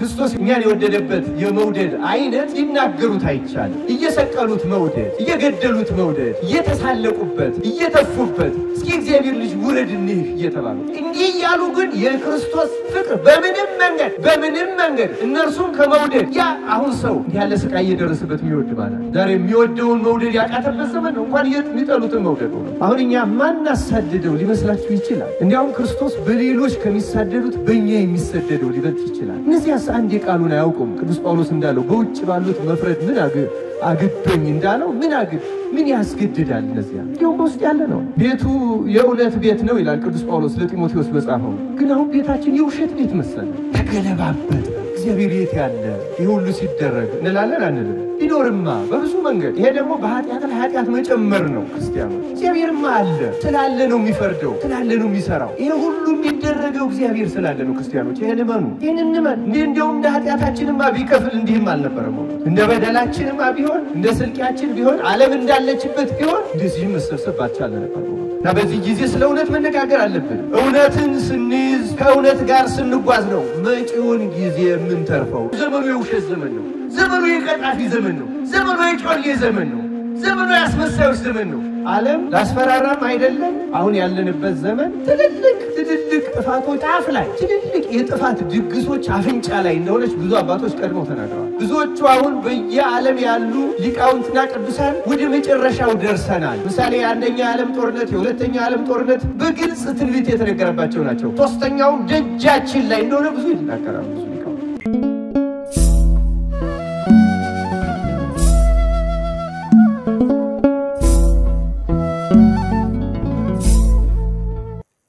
ክርስቶስ እኛን የወደደበት የመውደድ አይነት ሊናገሩት አይቻልም። እየሰቀሉት መውደድ፣ እየገደሉት መውደድ፣ እየተሳለቁበት፣ እየተፉበት እስኪ እግዚአብሔር ልጅ ውረድ እንህ እየተባሉ እንዲህ ያሉ ግን የክርስቶስ ፍቅር በምንም መንገድ እነርሱን ከመውደድ ያ አሁን ሰው ያለ ስቃይ እየደረሰበት የሚወድ ማለት ዛሬ የሚወደውን መውደድ ያቃተበት ዘመን ነው። እንኳን የሚጠሉትን መውደድ ነው። አሁን እኛ ማናሳደደው ሊመስላችሁ ይችላል። እንዲያውም ክርስቶስ በሌሎች ከሚሳደዱት በእኛ የሚሰደደው ሊበልጥ ይችላል። እነዚያስ አንድ የቃሉን አያውቁም። ቅዱስ ጳውሎስ እንዳለው በውጭ ባሉት መፍረድ ምን አግዶኝ እንዳለው ምን ያስገድዳል? እነዚያ እንዲሁም በውስጥ ያለ ነው። ቤቱ የእውነት ቤት ነው ይላል ቅዱስ ጳውሎስ ለጢሞቴዎስ በጻፈው። ግን አሁን ቤታችን የውሸት ቤት መሰለ፣ ተገለባበጠ። እግዚአብሔር የት ያለ ይህ ሁሉ ሲደረግ እንላለን አንልም? ቢኖርማ በብዙ መንገድ ይሄ ደግሞ በኃጢአት ላይ ኃጢአት መጨመር ነው። ክርስቲያኖች እግዚአብሔርማ አለ ስላለ ነው የሚፈርደው፣ ስላለ ነው የሚሰራው። ይሄ ሁሉ የሚደረገው እግዚአብሔር ስላለ ነው። ክርስቲያኖች ይሄን እመኑ፣ ይሄን እንመን። እንደውም እንደ ኃጢአታችንማ ቢከፍል እንዲህም አልነበረም። እንደ በደላችንማ ቢሆን እንደ ስልቂያችን ቢሆን ዓለም እንዳለችበት ቢሆን እንደዚህ መሰብሰብ ባልቻለ ነበር። እና በዚህ ጊዜ ስለ እውነት መነጋገር አለብን። እውነትን ስንይዝ ከእውነት ጋር ስንጓዝ ነው መጪውን ጊዜ የምንተርፈው። ዘመኑ የውሸት ዘመን ነው። ዘመኑ የቀጣፊ ዘመን ነው። ዘመኑ የጮሌ ዘመን ነው። ዘመኑ የአስመሳዮች ዘመን ነው። ዓለም ላስፈራራም አይደለም። አሁን ያለንበት ዘመን ትልልቅ ጥፋቶች ጣፍ ላይ ትልልቅ የጥፋት ድግሶች አፍንጫ ላይ እንደሆነች ብዙ አባቶች ቀድመው ተናግረዋል። ብዙዎቹ አሁን በየዓለም ያሉ ሊቃውንትና ቅዱሳን ወደ መጨረሻው ደርሰናል። ምሳሌ የአንደኛ ዓለም ጦርነት፣ የሁለተኛ ዓለም ጦርነት በግልጽ ትንቢት የተነገረባቸው ናቸው። ሶስተኛው ደጃችን ላይ እንደሆነ ብዙ ይናገራሉ። ብዙ ሊቃውንት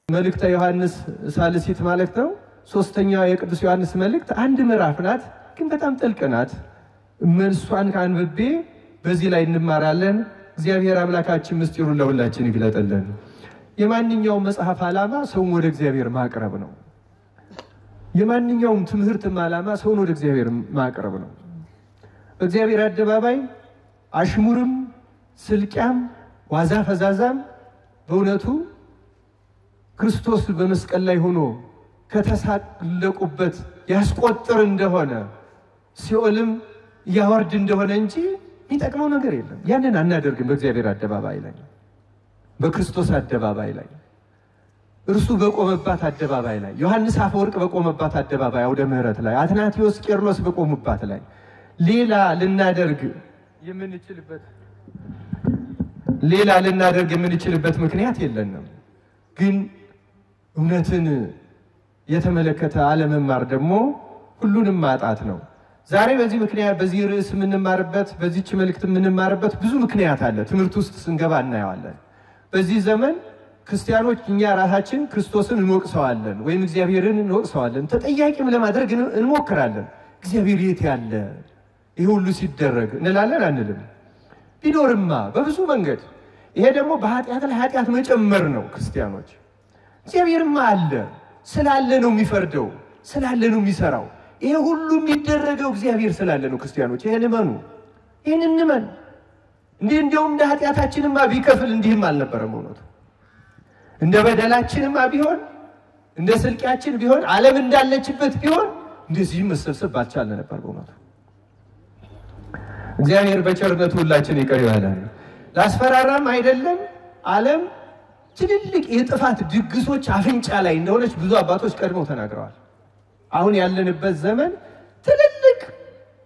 መልእክተ ዮሐንስ ሳልሲት ማለት ነው። ሶስተኛው የቅዱስ ዮሐንስ መልእክት አንድ ምዕራፍ ናት፣ ግን በጣም ጥልቅ ናት። መልሷን ካንብቤ በዚህ ላይ እንማራለን። እግዚአብሔር አምላካችን ምስጢሩን ለሁላችን ይግለጥልን። የማንኛውም መጽሐፍ ዓላማ ሰውን ወደ እግዚአብሔር ማቅረብ ነው። የማንኛውም ትምህርትም ዓላማ ሰውን ወደ እግዚአብሔር ማቅረብ ነው። በእግዚአብሔር አደባባይ አሽሙርም ስልቂያም ዋዛ ፈዛዛም በእውነቱ ክርስቶስ በመስቀል ላይ ሆኖ ከተሳለቁበት ያስቆጥር እንደሆነ ሲኦልም ያወርድ እንደሆነ እንጂ የሚጠቅመው ነገር የለም። ያንን አናደርግም። በእግዚአብሔር አደባባይ ላይ በክርስቶስ አደባባይ ላይ እርሱ በቆመባት አደባባይ ላይ ዮሐንስ አፈወርቅ በቆመባት አደባባይ አውደ ምሕረት ላይ አትናቴዎስ ቄርሎስ በቆሙባት ላይ ሌላ ልናደርግ የምንችልበት ምክንያት የለንም። ግን እውነትን የተመለከተ አለመማር ደግሞ ሁሉንም ማጣት ነው። ዛሬ በዚህ ምክንያት በዚህ ርዕስ የምንማርበት በዚህች መልእክት የምንማርበት ብዙ ምክንያት አለ። ትምህርት ውስጥ ስንገባ እናየዋለን። በዚህ ዘመን ክርስቲያኖች እኛ ራሳችን ክርስቶስን እንወቅሰዋለን ወይም እግዚአብሔርን እንወቅሰዋለን፣ ተጠያቂም ለማድረግ እንሞክራለን። እግዚአብሔር የት ያለ ይሄ ሁሉ ሲደረግ እንላለን አንልም? ቢኖርማ በብዙ መንገድ ይሄ ደግሞ በኃጢአት ላይ ኃጢአት መጨመር ነው። ክርስቲያኖች እግዚአብሔርማ አለ ስላለ ነው የሚፈርደው፣ ስላለ ነው የሚሰራው። ይሄ ሁሉ የሚደረገው እግዚአብሔር ስላለ ነው። ክርስቲያኖች ይሄን እመኑ፣ ይሄን እንመን። እንደውም እንደ ኃጢአታችንማ ቢከፍል እንዲህም አልነበረም። እውነቱ እንደ በደላችንማ ቢሆን እንደ ስልቂያችን ቢሆን ዓለም እንዳለችበት ቢሆን እንደዚህ መሰብሰብ ባልቻለ ነበር። በእውነቱ እግዚአብሔር በቸርነቱ ሁላችን ይቅር ይበለን። ላስፈራራም አይደለም። ዓለም ትልልቅ የጥፋት ድግሶች አፍንጫ ላይ እንደሆነች ብዙ አባቶች ቀድመው ተናግረዋል። አሁን ያለንበት ዘመን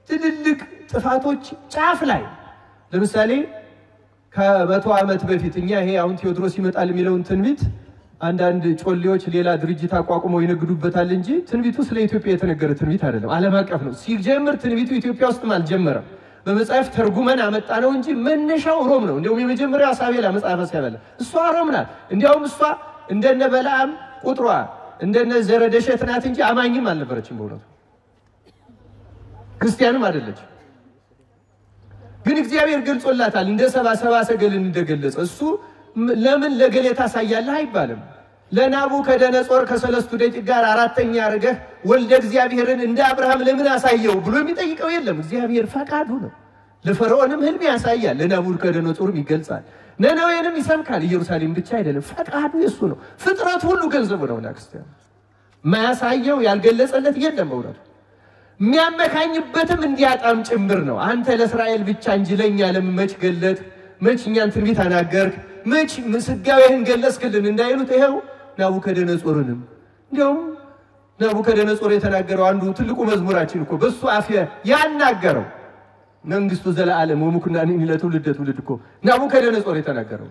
ትልልቅ ጥፋቶች ጫፍ ላይ ለምሳሌ ከ100 ዓመት በፊት እኛ ይሄ አሁን ቴዎድሮስ ይመጣል የሚለውን ትንቢት አንዳንድ ጮሌዎች ሌላ ድርጅት አቋቁመው ይነግዱበታል እንጂ ትንቢቱ ስለ ኢትዮጵያ የተነገረ ትንቢት አይደለም። ዓለም አቀፍ ነው። ሲጀምር ትንቢቱ ኢትዮጵያ ውስጥም አልጀመረም። በመጽሐፍ ተርጉመን አመጣ ነው እንጂ መነሻው ሮም ነው። እንደውም የመጀመሪያው ሳቤላ መጽሐፈ ሳቤላ እሷ ሮም ናት። እንደውም እሷ እንደነ በለዓም ቁጥሯ እንደነ ዘረደሸት ናት እንጂ አማኝም አልነበረችም። በእውነቱ ክርስቲያንም አይደለች። ግን እግዚአብሔር ገልጾላታል። እንደ ሰባ ሰገልን እንደገለጸ እሱ ለምን ለገሌ ታሳያለህ አይባልም። ለናቡከደነጾር ከሰለስቱ ደቂቅ ጋር አራተኛ አርገህ ወልደ እግዚአብሔርን እንደ አብርሃም ለምን አሳየው ብሎ የሚጠይቀው የለም። እግዚአብሔር ፈቃዱ ነው። ለፈርዖንም ህልም ያሳያል፣ ለናቡከደነጾርም ይገልጻል፣ ነነዌንም ይሰምካል። ኢየሩሳሌም ብቻ አይደለም፣ ፈቃዱ የሱ ነው። ፍጥረት ሁሉ ገንዘቡ ነው። ክርስቲያን ማያሳየው ያልገለጸለት የለም። በእውነቱ የሚያመካኝበትም እንዲያጣም ጭምር ነው። አንተ ለእስራኤል ብቻ እንጂ ለኛ ለምን መች ገለጥ መች እኛን ትንቢት አናገርክ መች ምስጋዌህን ገለጽክልን እንዳይሉት ይሄው ናቡከደነጾርንም እንዲያውም ናቡከደነጾር የተናገረው አንዱ ትልቁ መዝሙራችን እኮ በሱ አፍ ያናገረው መንግስቱ ዘላለም ወሙክናኒ ለትውልድ ትውልድ እኮ ናቡከደነጾር የተናገረው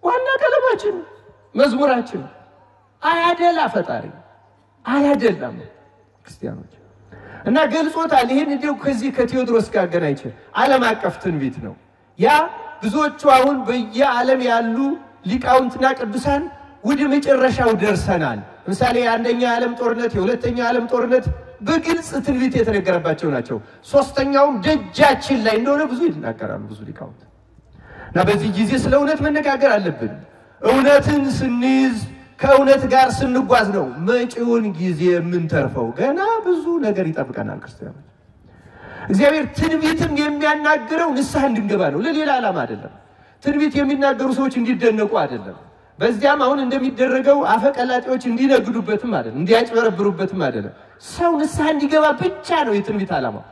ዋና ቀለማችን መዝሙራችን አያደላ ፈጣሪ አያደላም ክርስቲያኖች እና ገልጾታል። ይሄን እንደው ከዚህ ከቴዎድሮስ ጋር ገናይቼ ዓለም አቀፍ ትንቢት ነው። ያ ብዙዎቹ አሁን በየዓለም ያሉ ሊቃውንትና ቅዱሳን ወደ መጨረሻው ደርሰናል። ምሳሌ የአንደኛ ዓለም ጦርነት የሁለተኛው ዓለም ጦርነት በግልጽ ትንቢት የተነገረባቸው ናቸው። ሶስተኛውም ደጃችን ላይ እንደሆነ ብዙ ይናገራሉ ብዙ ሊቃውንት። እና በዚህ ጊዜ ስለ እውነት መነጋገር አለብን። እውነትን ስንይዝ ከእውነት ጋር ስንጓዝ ነው መጪውን ጊዜ የምንተርፈው። ገና ብዙ ነገር ይጠብቀናል ክርስቲያኖች። እግዚአብሔር ትንቢትም የሚያናግረው ንስሐ እንድንገባ ነው፣ ለሌላ ዓላማ አይደለም። ትንቢት የሚናገሩ ሰዎች እንዲደነቁ አይደለም። በዚያም አሁን እንደሚደረገው አፈቀላጤዎች እንዲነግዱበትም አይደለም፣ እንዲያጭበረብሩበትም አይደለም። ሰው ንስሐ እንዲገባ ብቻ ነው የትንቢት ዓላማው።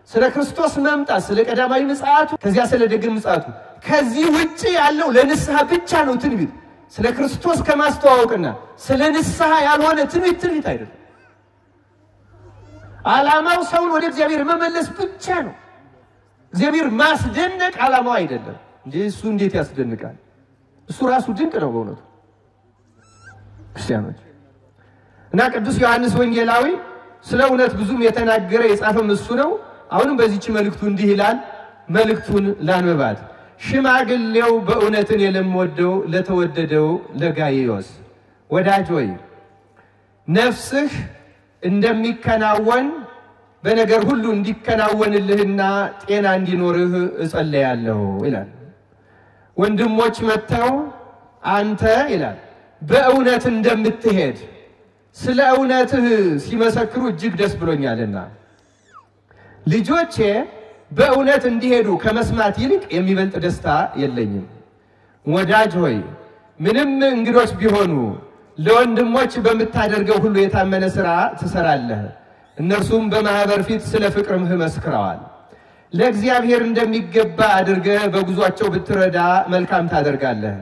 ስለ ክርስቶስ መምጣት፣ ስለ ቀዳማዊ ምጽአቱ፣ ከዚያ ስለ ደግም ምጽአቱ፣ ከዚህ ውጪ ያለው ለንስሐ ብቻ ነው ትንቢት። ስለ ክርስቶስ ከማስተዋወቅና ስለ ንስሐ ያልሆነ ትንቢት አይደለም። ዓላማው ሰውን ወደ እግዚአብሔር መመለስ ብቻ ነው። እግዚአብሔር ማስደነቅ ዓላማው አይደለም እንጂ እሱ እንዴት ያስደንቃል? እሱ ራሱ ድንቅ ነው በእውነቱ ክርስቲያኖች። እና ቅዱስ ዮሐንስ ወንጌላዊ ስለ እውነት ብዙም የተናገረ የጻፈም እሱ ነው። አሁንም በዚህች መልእክቱ እንዲህ ይላል። መልእክቱን ላንብባት። ሽማግሌው በእውነትን የለምወደው ለተወደደው ለጋይዮስ ወዳጅ ሆይ ነፍስህ እንደሚከናወን በነገር ሁሉ እንዲከናወንልህና ጤና እንዲኖርህ እጸልያለሁ ይላል። ወንድሞች መተው አንተ ይላል በእውነት እንደምትሄድ ስለ እውነትህ ሲመሰክሩ እጅግ ደስ ብሎኛልና ልጆቼ በእውነት እንዲሄዱ ከመስማት ይልቅ የሚበልጥ ደስታ የለኝም። ወዳጅ ሆይ ምንም እንግዶች ቢሆኑ ለወንድሞች በምታደርገው ሁሉ የታመነ ሥራ ትሰራለህ። እነርሱም በማህበር ፊት ስለ ፍቅርህ መስክረዋል። ለእግዚአብሔር እንደሚገባ አድርገህ በጉዟቸው ብትረዳ መልካም ታደርጋለህ።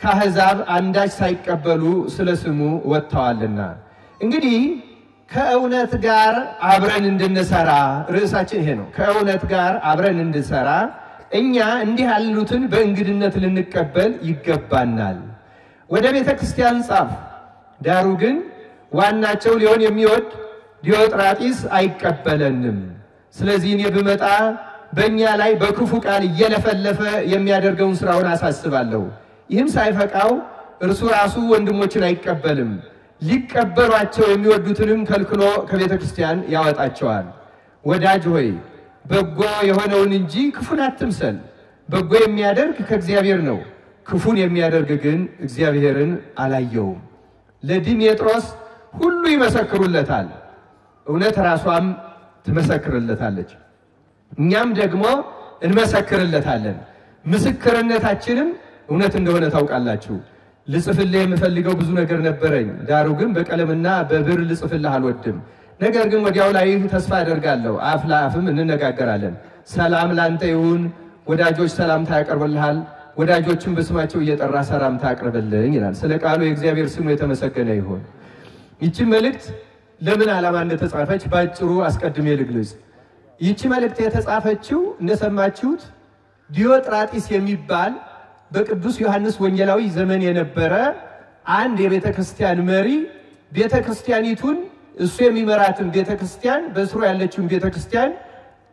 ከአሕዛብ አንዳች ሳይቀበሉ ስለ ስሙ ወጥተዋልና። እንግዲህ ከእውነት ጋር አብረን እንድንሰራ ርዕሳችን ይሄ ነው። ከእውነት ጋር አብረን እንድንሰራ እኛ እንዲህ ያሉትን በእንግድነት ልንቀበል ይገባናል። ወደ ቤተ ክርስቲያን ጻፍ። ዳሩ ግን ዋናቸው ሊሆን የሚወድ ዲዮጥራጢስ አይቀበለንም። ስለዚህ እኔ ብመጣ በእኛ ላይ በክፉ ቃል እየለፈለፈ የሚያደርገውን ሥራውን አሳስባለሁ። ይህም ሳይፈቃው እርሱ ራሱ ወንድሞችን አይቀበልም። ሊቀበሏቸው የሚወዱትንም ከልክሎ ከቤተ ክርስቲያን ያወጣቸዋል። ወዳጅ ሆይ በጎ የሆነውን እንጂ ክፉን አትምሰል። በጎ የሚያደርግ ከእግዚአብሔር ነው፣ ክፉን የሚያደርግ ግን እግዚአብሔርን አላየውም። ለዲሜጥሮስ ሁሉ ይመሰክሩለታል፣ እውነት ራሷም ትመሰክርለታለች። እኛም ደግሞ እንመሰክርለታለን፣ ምስክርነታችንም እውነት እንደሆነ ታውቃላችሁ። ልጽፍልህ የምፈልገው ብዙ ነገር ነበረኝ፣ ዳሩ ግን በቀለምና በብር ልጽፍልህ አልወድም። ነገር ግን ወዲያው ላይ ተስፋ አደርጋለሁ፣ አፍ ለአፍም እንነጋገራለን። ሰላም ላንተ ይሁን። ወዳጆች ሰላምታ ያቀርቡልሃል፣ ወዳጆችን በስማቸው እየጠራ ሰላምታ አቅርብልኝ ይላል። ስለ ቃሉ የእግዚአብሔር ስሙ የተመሰገነ ይሁን። ይቺ መልእክት ለምን ዓላማ እንደተጻፈች ባጭሩ አስቀድሜ ልግለጽ። ይቺ መልእክት የተጻፈችው እንደሰማችሁት ዲዮጥራጢስ የሚባል በቅዱስ ዮሐንስ ወንጌላዊ ዘመን የነበረ አንድ የቤተ ክርስቲያን መሪ ቤተ ክርስቲያኒቱን እሱ የሚመራትን ቤተ ክርስቲያን በስሩ ያለችውን ቤተ ክርስቲያን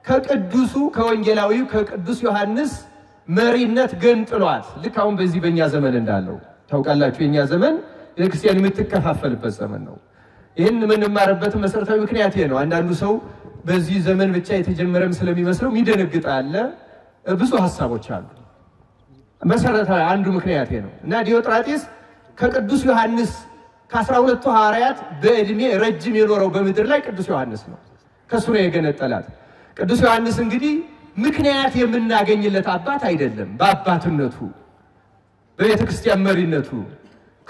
ከቅዱሱ ከወንጌላዊው ከቅዱስ ዮሐንስ መሪነት ገንጥሏት። ልክ አሁን በዚህ በእኛ ዘመን እንዳለው ታውቃላችሁ። የኛ ዘመን ቤተ ክርስቲያን የምትከፋፈልበት ዘመን ነው። ይህን የምንማርበት መሰረታዊ ምክንያት ይሄ ነው። አንዳንዱ ሰው በዚህ ዘመን ብቻ የተጀመረም ስለሚመስለው የሚደነግጥ አለ። ብዙ ሐሳቦች አሉ። መሰረታዊ አንዱ ምክንያት ነው እና ዲዮጥራጢስ ከቅዱስ ዮሐንስ ከ12ቱ ሐዋርያት በእድሜ ረጅም የኖረው በምድር ላይ ቅዱስ ዮሐንስ ነው። ከሱ ነው የገነጠላት። ቅዱስ ዮሐንስ እንግዲህ ምክንያት የምናገኝለት አባት አይደለም። በአባትነቱ በቤተ ክርስቲያን መሪነቱ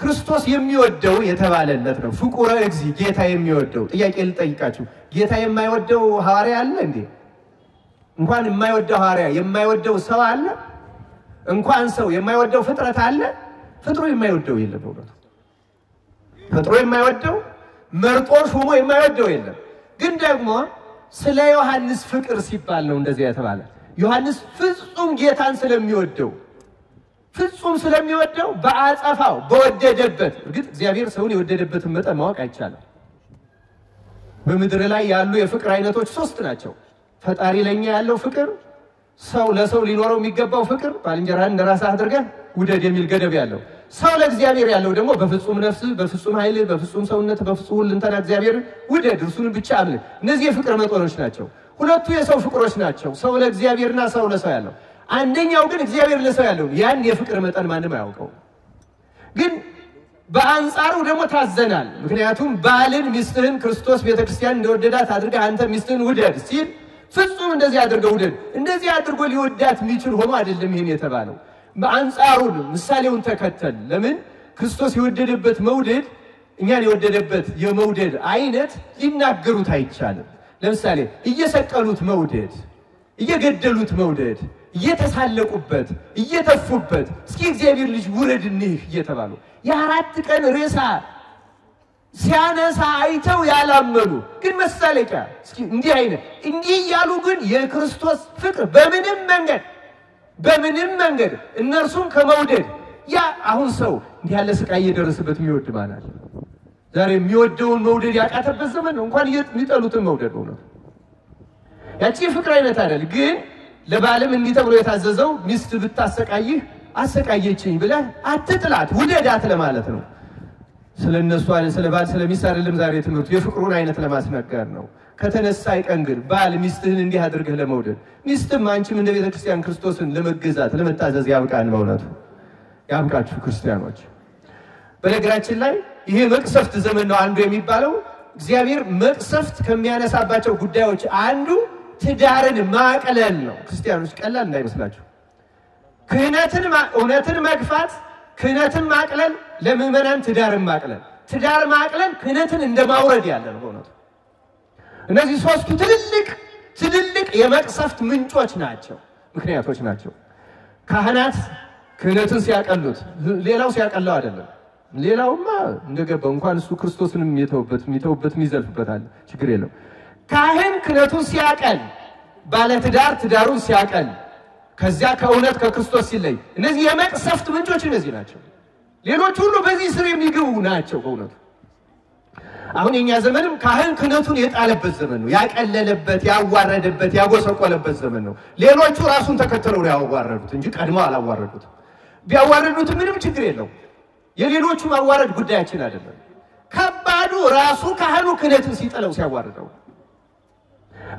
ክርስቶስ የሚወደው የተባለለት ነው። ፍቁረ እግዚ ጌታ የሚወደው። ጥያቄ ልጠይቃችሁ፣ ጌታ የማይወደው ሐዋርያ አለ እንዴ? እንኳን የማይወደው ሐዋርያ የማይወደው ሰው አለ? እንኳን ሰው የማይወደው ፍጥረት አለ? ፍጥሮ የማይወደው የለም። በእውነቱ ፍጥሮ የማይወደው መርጦ ሹሞ የማይወደው የለም። ግን ደግሞ ስለ ዮሐንስ ፍቅር ሲባል ነው እንደዚህ የተባለ። ዮሐንስ ፍጹም ጌታን ስለሚወደው በአጸፋው በወደደበት። እርግጥ እግዚአብሔር ሰውን የወደደበትን መጠን ማወቅ አይቻልም። በምድር ላይ ያሉ የፍቅር አይነቶች 3 ናቸው። ፈጣሪ ለኛ ያለው ፍቅር፣ ሰው ለሰው ሊኖረው የሚገባው ፍቅር፣ ባልንጀራህን እንደራስህ አድርገህ ውደድ የሚል ገደብ ያለው። ሰው ለእግዚአብሔር ያለው ደግሞ በፍጹም ነፍስ፣ በፍጹም ኃይል፣ በፍጹም ሰውነት፣ በፍጹም ሁለንተና እግዚአብሔር ውደድ፣ እርሱን ብቻ አምልክ። እነዚህ የፍቅር መጠኖች ናቸው። ሁለቱ የሰው ፍቅሮች ናቸው፣ ሰው ለእግዚአብሔርና ሰው ለሰው ያለው። አንደኛው ግን እግዚአብሔር ለሰው ያለው ያን የፍቅር መጠን ማንም አያውቀው። ግን በአንጻሩ ደግሞ ታዘናል። ምክንያቱም ባልን ሚስትህን ክርስቶስ ቤተክርስቲያን እንደወደዳት አድርገህ አንተ ሚስትህን ውደድ ሲል ፍጹም እንደዚህ አድርገው ውደድ። እንደዚህ አድርጎ ሊወዳት የሚችል ሆኖ አይደለም ይሄን የተባለው። በአንጻሩ ምሳሌውን ተከተል። ለምን ክርስቶስ የወደደበት መውደድ እኛን የወደደበት የመውደድ አይነት ሊናገሩት አይቻልም። ለምሳሌ እየሰቀሉት መውደድ፣ እየገደሉት መውደድ፣ እየተሳለቁበት፣ እየተፉበት እስኪ እግዚአብሔር ልጅ ውረድ እንህ እየተባሉ የ4 ቀን ሬሳ ሲያነሳ አይተው ያላመኑ ግን መሳለቂያ እስኪ እንዲህ አይነት እንዲህ ያሉ ግን የክርስቶስ ፍቅር በምንም መንገድ እነርሱን ከመውደድ ያ አሁን ሰው እንዲህ ያለ ስቃይ እየደረሰበት የሚወድ ማለት ዛሬ የሚወደውን መውደድ ያቃተበት ዘመን ነው። እንኳን የሚጠሉትን መውደድ ነው። ያቺ ፍቅር አይነት አይደል። ግን ለባለም እንዲህ ተብሎ የታዘዘው ሚስት ብታሰቃይህ አሰቃየችኝ ብለህ አትጥላት ውደዳት ለማለት ነው። ስለነሱ አይደል ስለ ባል ስለሚስት አይደለም ዛሬ ትምህርቱ የፍቅሩን አይነት ለማስነገር ነው። ከተነሳ አይቀን ግን ባል ሚስትህን እንዲህ አድርገህ ለመውደድ ሚስትም አንቺም እንደ ቤተ ክርስቲያን ክርስቶስን ለመገዛት ለመታዘዝ ያብቃን። በእውነቱ ያብቃችሁ ክርስቲያኖች። በነገራችን ላይ ይሄ መቅሰፍት ዘመን ነው አንዱ የሚባለው። እግዚአብሔር መቅሰፍት ከሚያነሳባቸው ጉዳዮች አንዱ ትዳርን ማቅለል ነው። ክርስቲያኖች ቀላል እንዳይመስላችሁ። እውነትን መግፋት፣ ክህነትን ማቅለል፣ ለምዕመናን ትዳርን ማቅለል። ትዳር ማቅለል ክህነትን እንደማውረድ ያለ ነው በእውነቱ። እነዚህ 3ቱ ትልልቅ የመቅሰፍት ምንጮች ናቸው፣ ምክንያቶች ናቸው። ካህናት ክህነትን ሲያቀሉት ሌላው ሲያቀለው አይደለም። ሌላውማ እንደገባው እንኳን እሱ ክርስቶስንም የሚተውበት የሚዘልፍበት አለ፣ ችግር የለው። ካህን ክህነቱን ሲያቀል፣ ባለትዳር ትዳሩን ሲያቀል፣ ከዚያ ከእውነት ከክርስቶስ ሲለይ፣ እነዚህ የመቅሰፍት ምንጮች እነዚህ ናቸው። ሌሎች ሁሉ በዚህ ስር የሚገቡ ናቸው በእውነቱ። አሁን የኛ ዘመንም ካህን ክህነቱን የጣለበት ዘመን ነው። ያቀለለበት፣ ያዋረደበት፣ ያጎሰቆለበት ዘመን ነው። ሌሎቹ ራሱን ተከተለው ያዋረዱት እንጂ ቀድመው አላዋረዱት። ቢያዋረዱት ምንም ችግር የለው። የሌሎቹ ማዋረድ ጉዳያችን አይደለም። ከባዱ ራሱ ካህኑ ክህነትን ሲጠለው ሲያዋርደው።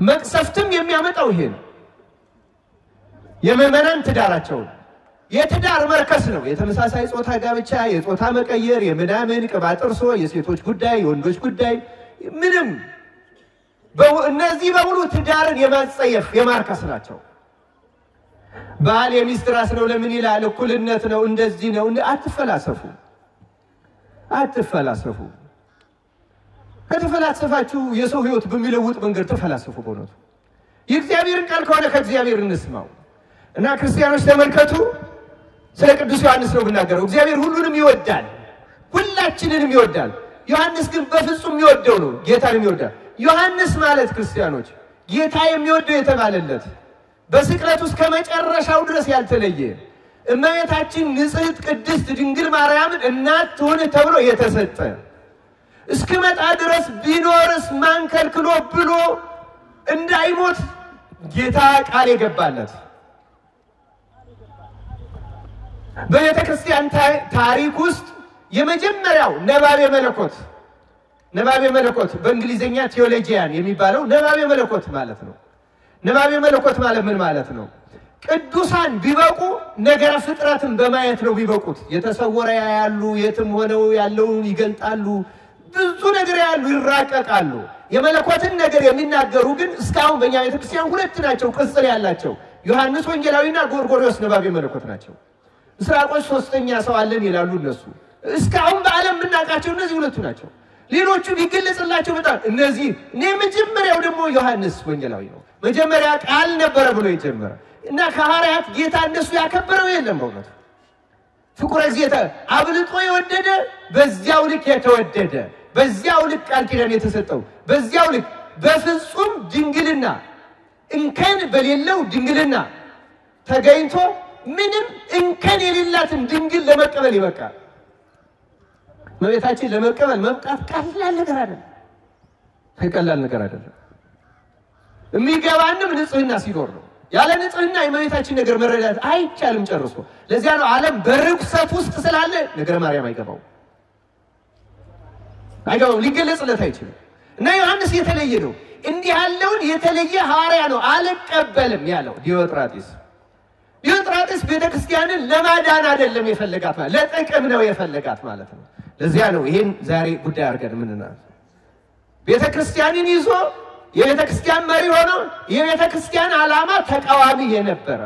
መቅሰፍትም የሚያመጣው ይሄ ነው። የምዕመናን ትዳራቸውን የትዳር መርከስ ነው። የተመሳሳይ ጾታ ጋብቻ፣ የጾታ መቀየር፣ የምናምን ቅባጥርሶ፣ የሴቶች ጉዳይ፣ የወንዶች ጉዳይ ምንም እነዚህ በሙሉ ትዳርን የማጸየፍ የማርከስ ናቸው። ባል የሚስት ራስ ነው ለምን ይላል? እኩልነት ነው፣ እንደዚህ ነው። አትፈላሰፉ። ከተፈላሰፋችሁ የሰው ህይወት በሚለውጥ መንገድ ተፈላሰፉ። በእውነቱ የእግዚአብሔርን ቃል ከሆነ ከእግዚአብሔር እንስማው እና ክርስቲያኖች ተመልከቱ። ስለ ቅዱስ ዮሐንስ ነው ብናገረው። እግዚአብሔር ሁሉንም ይወዳል፣ ሁላችንንም ይወዳል። ዮሐንስ ግን በፍጹም የሚወደው ነው፣ ጌታን የሚወዳል። ዮሐንስ ማለት ክርስቲያኖች ጌታ የሚወደው የተባለለት በስቅለት ውስጥ ከመጨረሻው ድረስ ያልተለየ እመቤታችን ንጽሕት ቅድስት ድንግል ማርያምን እናት ትሆን ተብሎ የተሰጠ እስከመጣ ድረስ ቢኖርስ ማን ከልክሎ ብሎ እንዳይሞት ጌታ ቃል የገባለት በቤተ ክርስቲያን ታሪክ ውስጥ የመጀመሪያው ነባቤ መለኮት በእንግሊዘኛ ቴዎሎጂያን የሚባለው ነባቤ መለኮት ማለት ነው። ነባቤ መለኮት ማለት ምን ማለት ነው? ቅዱሳን ቢበቁ ነገረ ፍጥረትን በማየት ነው ቢበቁት። የተሰወረ ያያሉ፣ የትም ሆነው ያለውን ይገልጣሉ፣ ብዙ ነገር ያያሉ፣ ይራቀቃሉ። የመለኮትን ነገር የሚናገሩ ግን እስካሁን በእኛ ቤተክርስቲያን 2 ናቸው ቅጽል ያላቸው፣ ዮሐንስ ወንጌላዊና ጎርጎርዮስ ነባቤ መለኮት ናቸው። ምስራቆች 3ኛ ሰው አለን ይላሉ እነሱ። እስካሁን በዓለም የምናውቃቸው እነዚህ ሁለቱ ናቸው። ሌሎቹ ቢገለጽላቸው በጣም እነዚህ መጀመሪያው ደግሞ ዮሐንስ ወንጌላዊ ነው። መጀመሪያ ቃል ነበረ ብሎ የጀመረ እና ከሐዋርያት ጌታ እንደሱ ያከበረው የለም። በእውነቱ ፍቁረ ጌታ አብልጦ የወደደ በዚያው ልክ የተወደደ በዚያው ልክ ቃል ኪዳን የተሰጠው በዚያው ልክ በፍጹም ድንግልና እንከን በሌለው ድንግልና ተገኝቶ ምንም እንከን የሌላትን ድንግል ለመቀበል ይበቃል። መቤታችን ለመቀበል መብቃት ቀላል ነገር አይደለም። ቀላል ነገር አይደለም። የሚገባንም ንጽህና ሲኖር ነው። ያለ ንጽህና የመቤታችን ነገር መረዳት አይቻልም ጨርሶ። ለዚያ ነው ዓለም በርኩሰት ውስጥ ስላለ ነገር ማርያም አይገባው ሊገለጽለት አይችልም። እና ዮሐንስ የተለየ ነው። እንዲህ ያለውን የተለየ ሐዋርያ ነው አልቀበልም ያለው ዲዮጥራጢስ ቤተክርስቲያንን ለማዳን አይደለም የፈለጋት ማለት ለጥቅም ነው የፈለጋት ማለት ነው። ለዚያ ነው ይሄን ዛሬ ጉዳይ አድርገን ምንናል ቤተክርስቲያንን ይዞ የቤተክርስቲያን መሪ ሆኖ የቤተክርስቲያን ዓላማ ተቃዋሚ የነበረ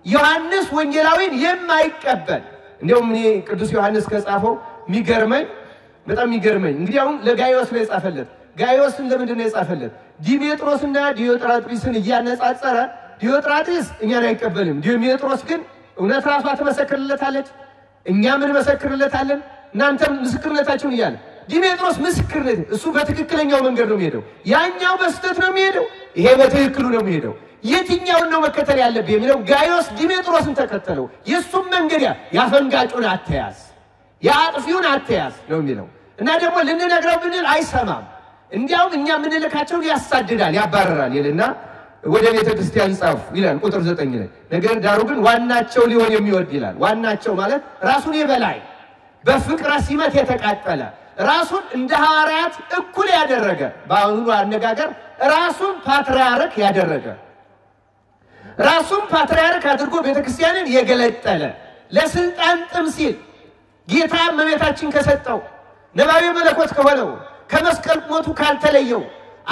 ዮሐንስ ወንጌላዊን የማይቀበል እንደውም እኔ ቅዱስ ዮሐንስ ከጻፈው በጣም የሚገርመኝ እንግዲህ አሁን ለጋይዮስ ነው የጻፈለት። ጋይዮስን ለምንድን ነው የጻፈለት? ዲሜጥሮስና ዲዮጥራጥሪስን እያነጻጸረ ዲዮጥራጥሪስ እኛን አይቀበልም፣ ዲሜጥሮስ ግን እውነት ራሷ ትመሰክርለታለች፣ እኛ ምን መሰክርለታለን፣ እናንተም ምስክርነታችሁን እያለ ዲሜጥሮስ ምስክርነት እሱ በትክክለኛው መንገድ ነው የሚሄደው፣ ያኛው በስተት ነው የሚሄደው፣ ይሄ በትክክሉ ነው የሚሄደው። የትኛውን ነው መከተል ያለብህ የሚለው ጋይዮስ ዲሜጥሮስን ተከተለው። የሱም መንገድ ያፈንጋጩን አትያዝ ያጥፊውን አትያዝ ነው የሚለው። እና ደግሞ ልንነግረው ብንል አይሰማም። እንዲያውም እኛ ምንልካቸውን ያሳድዳል ያባረራል ይልና ወደ ቤተ ክርስቲያን ጻፍ ይላል ቁጥር 9 ላይ። ነገር ዳሩ ግን ዋናቸው ሊሆን የሚወድ ይላል። ዋናቸው ማለት ራሱን የበላይ በፍቅረ ሲመት የተቃጠለ ራሱን እንደ ሐዋርያት እኩል ያደረገ በአሁኑ አነጋገር ራሱን ፓትርያርክ ያደረገ ራሱን ፓትርያርክ አድርጎ ቤተክርስቲያንን የገለጠለ ለስልጣን ጥም ሲል ጌታ እመቤታችን ከሰጠው ነባቤ መለኮት ከሆነው ከመስቀል ሞቱ ካልተለየው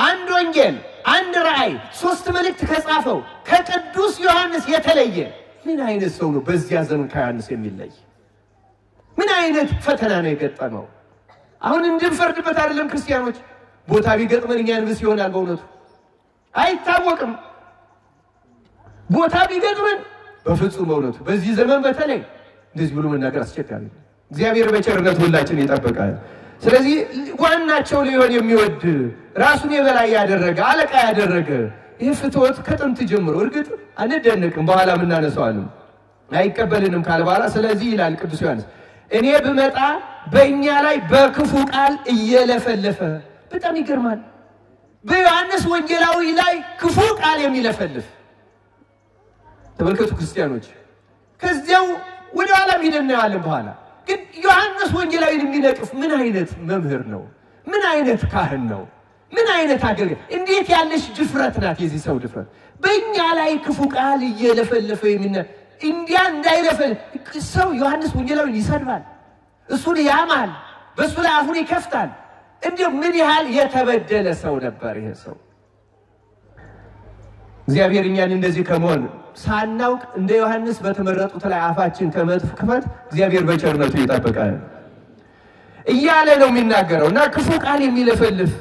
አንድ ወንጌል አንድ ራእይ 3 መልእክት ከጻፈው ከቅዱስ ዮሐንስ የተለየ ምን አይነት ሰው ነው በዚያ ዘመን ከዮሐንስ የሚለይ? ምን አይነት ፈተና ነው የገጠመው? አሁን እንድንፈርድበት አይደለም ክርስቲያኖች። ቦታ ቢገጥመን እኛን ብስ ይሆናል በእውነቱ አይታወቅም። ቦታ ቢገጥመን በፍጹም በእውነቱ በዚህ ዘመን በተለይ እንደዚህ ብሎ መናገር አስቸጋሪ ነው። እግዚአብሔር በቸርነቱ ሁላችን ይጠብቃል። ስለዚህ ዋናቸው ሊሆን የሚወድ ራሱን የበላይ ያደረገ አለቃ ያደረገ ይሄ ፍትወት ከጥንት ጀምሮ እርግጥ አንደነቅም፣ በኋላ ምናነሳዋለን አይቀበልንም ካለ በኋላ ስለዚህ ይላል ቅዱስ ዮሐንስ እኔ ብመጣ በእኛ ላይ በክፉ ቃል እየለፈለፈ። በጣም ይገርማል። በዮሐንስ ወንጌላዊ ላይ ክፉ ቃል የሚለፈልፍ ተመልከቱ ክርስቲያኖች። ከዚያው ወደ ኋላ ይደናያለን በኋላ ግን ዮሐንስ ወንጌላዊን የሚነቅፍ ምን አይነት መምህር ነው? ምን አይነት ካህን ነው? ምን አይነት አገልጋይ! እንዴት ያለሽ ድፍረት ናት የዚህ ሰው ድፍረት! በእኛ ላይ ክፉ ቃል እየለፈለፈ እንዲያ እንዳይለፈል ሰው ዮሐንስ ወንጌላዊን ይሰድባል፣ እሱን ያማል፣ በሱ ላይ አፉን ይከፍታል። እንዲሁ ምን ያህል የተበደለ ሰው ነበር ይሄ ሰው! እግዚአብሔር እኛን እንደዚህ ከመሆን ሳናውቅ እንደ ዮሐንስ በተመረጡት ላይ አፋችን ከመክፈት እግዚአብሔር በቸርነቱ ይጠብቃል እያለ ነው የሚናገረው። እና ክፉ ቃል የሚለፈልፍ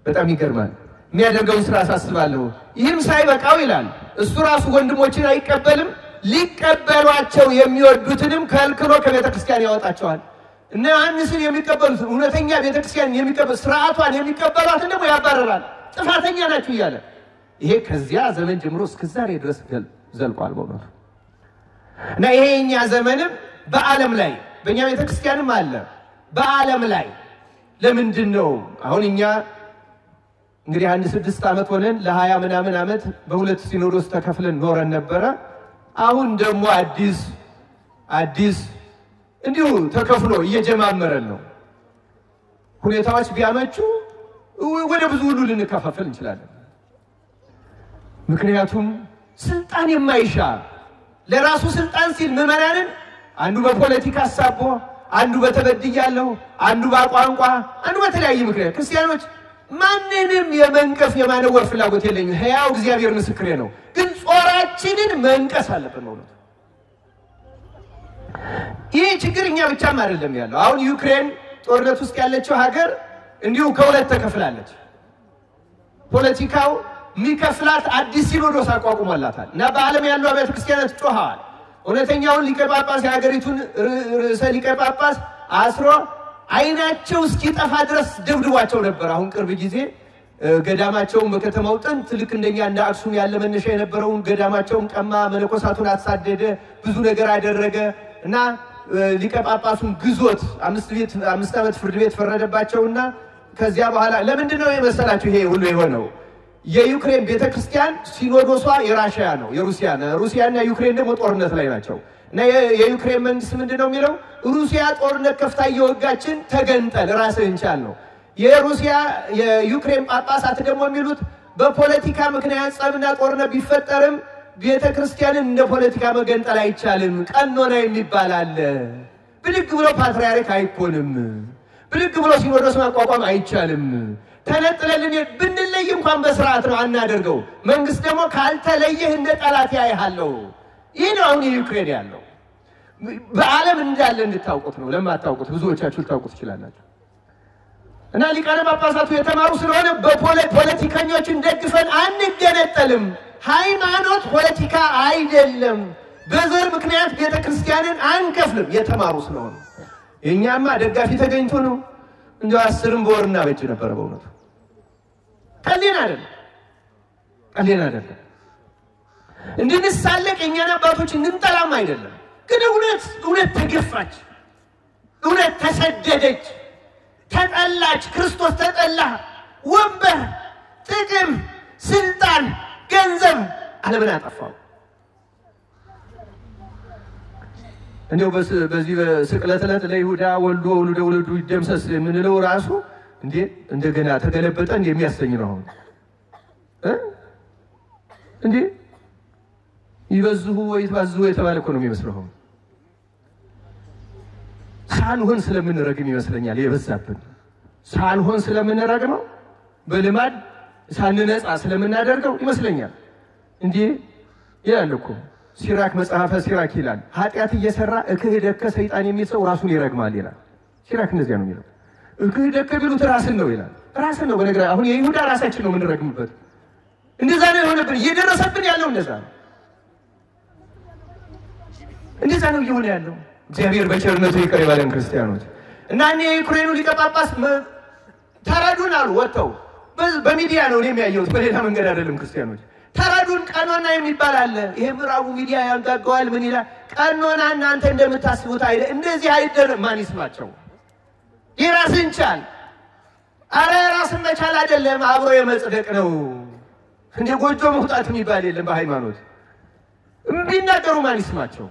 በጣም ይገርማል። የሚያደርገውን ስራ አሳስባለሁ። ይህም ሳይበቃው ይላል እሱ ራሱ ወንድሞችን አይቀበልም፣ ሊቀበሏቸው የሚወዱትንም ከልክሎ ከቤተ ክርስቲያን ያወጣቸዋል። እና ዮሐንስን የሚቀበሉት እውነተኛ ቤተ ክርስቲያን የሚቀበሉ ስርዓቷን የሚቀበሏትን ደግሞ ያባረራል። ጥፋተኛ ናችሁ እያለ ይሄ ከዚያ ዘመን ጀምሮ እስከ ዛሬ ድረስ ዘልቋል በእውነቱ። እና ይሄ የኛ ዘመንም በዓለም ላይ በእኛ ቤተ ክርስቲያንም አለ በዓለም ላይ ለምንድን ነው አሁን እኛ እንግዲህ 6 ዓመት ሆነን ለ20 ምናምን ዓመት በሁለት ሲኖዶስ ተከፍለን ኖረን ነበረ። አሁን ደግሞ አዲስ እንዲሁ ተከፍሎ እየጀማመረን ነው። ሁኔታዎች ቢያመቹ ወደ ብዙ ሁሉ ልንከፋፈል እንችላለን። ምክንያቱም ስልጣን የማይሻ ለራሱ ስልጣን ሲል ምዕመናንን አንዱ በፖለቲካ አሳቦ አንዱ በተበድያለሁ አንዱ በቋንቋ አንዱ በተለያየ ምክንያት ክርስቲያኖች ማንንም የመንቀፍ የማነወር ፍላጎት የለኝም። ሕያው እግዚአብሔር ምስክሬ ነው። ግን ጾራችንን መንቀስ አለብን ነው። ይሄ ችግር እኛ ብቻም አይደለም ያለው። አሁን ዩክሬን ጦርነት ውስጥ ያለችው ሀገር እንዲሁ ከሁለት ተከፍላለች። ፖለቲካው ሚከፍላት አዲስ ሲኖዶስ አቋቁሞላታል እና በዓለም ያሉ አብያተ ክርስቲያናት ጮኸዋል። እውነተኛውን ሊቀ ጳጳስ የሀገሪቱን ርዕሰ ሊቀ ጳጳስ አስሮ አይናቸው እስኪጠፋ ድረስ ደብድቧቸው ነበር። አሁን ቅርብ ጊዜ ገዳማቸውን በከተማው ጥንት ልክ እንደኛ እንደ አክሱም ያለ መነሻ የነበረውን ገዳማቸውን ቀማ፣ መነኮሳቱን አሳደደ፣ ብዙ ነገር አደረገ እና ሊቀ ጳጳሱን ግዞት 5 ዓመት ፍርድ ቤት ፈረደባቸውና ከዚያ በኋላ ለምንድን ነው የመሰላችሁ ይሄ ሁሉ የሆነው? የዩክሬን ቤተክርስቲያን ሲኖዶሷ የራሽያ ነው፣ የሩሲያ ነው። ሩሲያና ዩክሬን ደግሞ ጦርነት ላይ ናቸው እና የዩክሬን መንግስት ምንድነው የሚለው? ሩሲያ ጦርነት ከፍታ እየወጋችን ተገንጠል ራስህን ቻል ነው። የዩክሬን ጳጳሳት ደግሞ የሚሉት በፖለቲካ ምክንያት ጸብና ጦርነት ቢፈጠርም ቤተክርስቲያንን እንደ ፖለቲካ መገንጠል አይቻልም። ቀኖና የሚባል አለ። ብድግ ብሎ ፓትርያርክ አይኮንም። ብድግ ብሎ ሲኖዶስ ማቋቋም አይቻልም። ተነጥለን ብንለይ እንኳን በስርዓት ነው አናደርገው። መንግስት ደግሞ ካልተለየህ እንደ ጠላት ያይሃለው። ይህ ነው አሁን የዩክሬን ያለው። በዓለም እንዳለ እንድታውቁት ነው። ለማታውቁት ብዙዎቻችሁ ልታውቁት ትችላላችሁ። እና ሊቃነ ጳጳሳቱ የተማሩ ስለሆነ በፖለቲከኞችን ደግፈን አንገነጠልም። ሃይማኖት ፖለቲካ አይደለም። በዘር ምክንያት ቤተክርስቲያንን አንከፍልም። የተማሩ ስለሆነ የኛማ ደጋፊ ተገኝቶ ነው እንደ 10 በወርና በእጅ ነበር። በእውነቱ ቀሌና አይደለም እንድንሳለቅ የኛን አባቶች እንንጠላም አይደለም። ግን እውነት ተገፋች፣ እውነት ተሰደደች፣ ተጠላች። ክርስቶስ ተጠላ። ወንበር፣ ጥቅም፣ ስልጣን፣ ገንዘብ ዓለምን አጠፋው። እንደው በዚህ በስቅለት ዕለት ለይሁዳ ወልዶ ወልዱ ይደምሰስ የምንለው ራሱ እንዴ እንደገና ተገለበጠ እንደሚያሰኝ ነው። እንዴ ይበዝሁ ወይ ተባዝሁ የተባለ እኮ ነው የሚመስለው። ሳንሆን ስለምንረግም ይመስለኛል የበዛብን። ሳንሆን ስለምንረግመው በልማድ ሳንነጻ ስለምናደርገው ይመስለኛል። እንዴ ይላል እኮ ሲራክ መጽሐፈ ሲራክ ይላል ኃጢአት እየሰራ እክህደከ ሰይጣን የሚል ሰው ራሱን ይረግማል ይላል። ሲራክ እንደዚያ ነው የሚለው። እክህደከ ቢሉት ራስን ነው ይላል። ራስን ነው በነገር አሁን የይሁዳ ራሳችን ነው የምንረግምበት። እንደዛ ነው የሆነብን። እየደረሰብን ያለው እንደዛ ነው። እንደዛ ነው እየሆነ ያለው። እግዚአብሔር በቸርነቱ ይቅር ይበለን ክርስቲያኖች። እና እኔ የዩክሬኑ ሊቀ ጳጳስ ተረዱን አሉ ወጥተው። በሚዲያ ነው የሚያየሁት፣ በሌላ መንገድ አይደለም። ክርስቲያኖች ተረዱን፣ ቀኖና የሚባል አለ። ይሄ ምዕራቡ ሚዲያ ያንጋጋዋል። ምን ይላል? ቀኖና እናንተ እንደምታስቡት አይደል፣ እንደዚህ አይደለም። ማን ይስማቸው? የራስን ቻል። አረ ራስን መቻል አይደለም፣ አብሮ የመጽደቅ ነው። እንደ ጎጆ መውጣት የሚባል የለም በሃይማኖት። ቢናገሩ ማን ይስማቸው?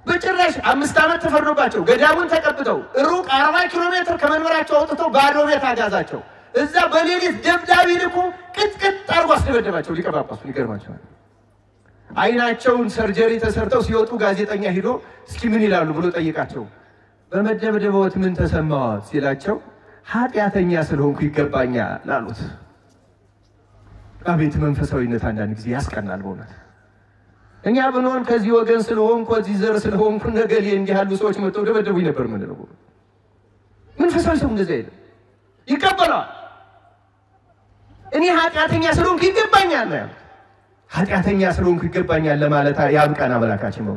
በጭራሽ 5 ዓመት ተፈርዶባቸው ገዳሙን ተቀብተው ሩቅ 40 ኪሎ ሜትር ከመንበራቸው አውጥተው ባዶ ቤት አጋዛቸው። እዛ በሌሊት ደብዳቤ ልኮ ቅጥቅጥ አርጎ አስደበደባቸው ሊቀ ጳጳሱ። ይገርማቸዋል። አይናቸውን ሰርጀሪ ተሰርተው ሲወጡ ጋዜጠኛ ሂዶ እስኪ ምን ይላሉ ብሎ ጠይቃቸው። በመደብደቦት ምን ተሰማዎት ሲላቸው ኃጢአተኛ ስለሆንኩ ይገባኛል አሉት። አቤት መንፈሳዊነት! አንዳንድ ጊዜ ያስቀናል በእውነት። እኛ ብንሆን ከዚህ ወገን ስለሆንኩ ከዚህ ዘር ስለሆንኩ ነገሌ እንዲህ ያሉ ሰዎች መጥተው ደበደቡኝ ነበር ምን ነው። መንፈሳዊ ሰው እንደዚህ አይደለም፣ ይቀበላል። እኔ ኃጢአተኛ ስለሆንኩ ይገባኛል ነው። ኃጢአተኛ ስለሆንኩ ይገባኛል ለማለት ያብቃን አምላካችን ነው።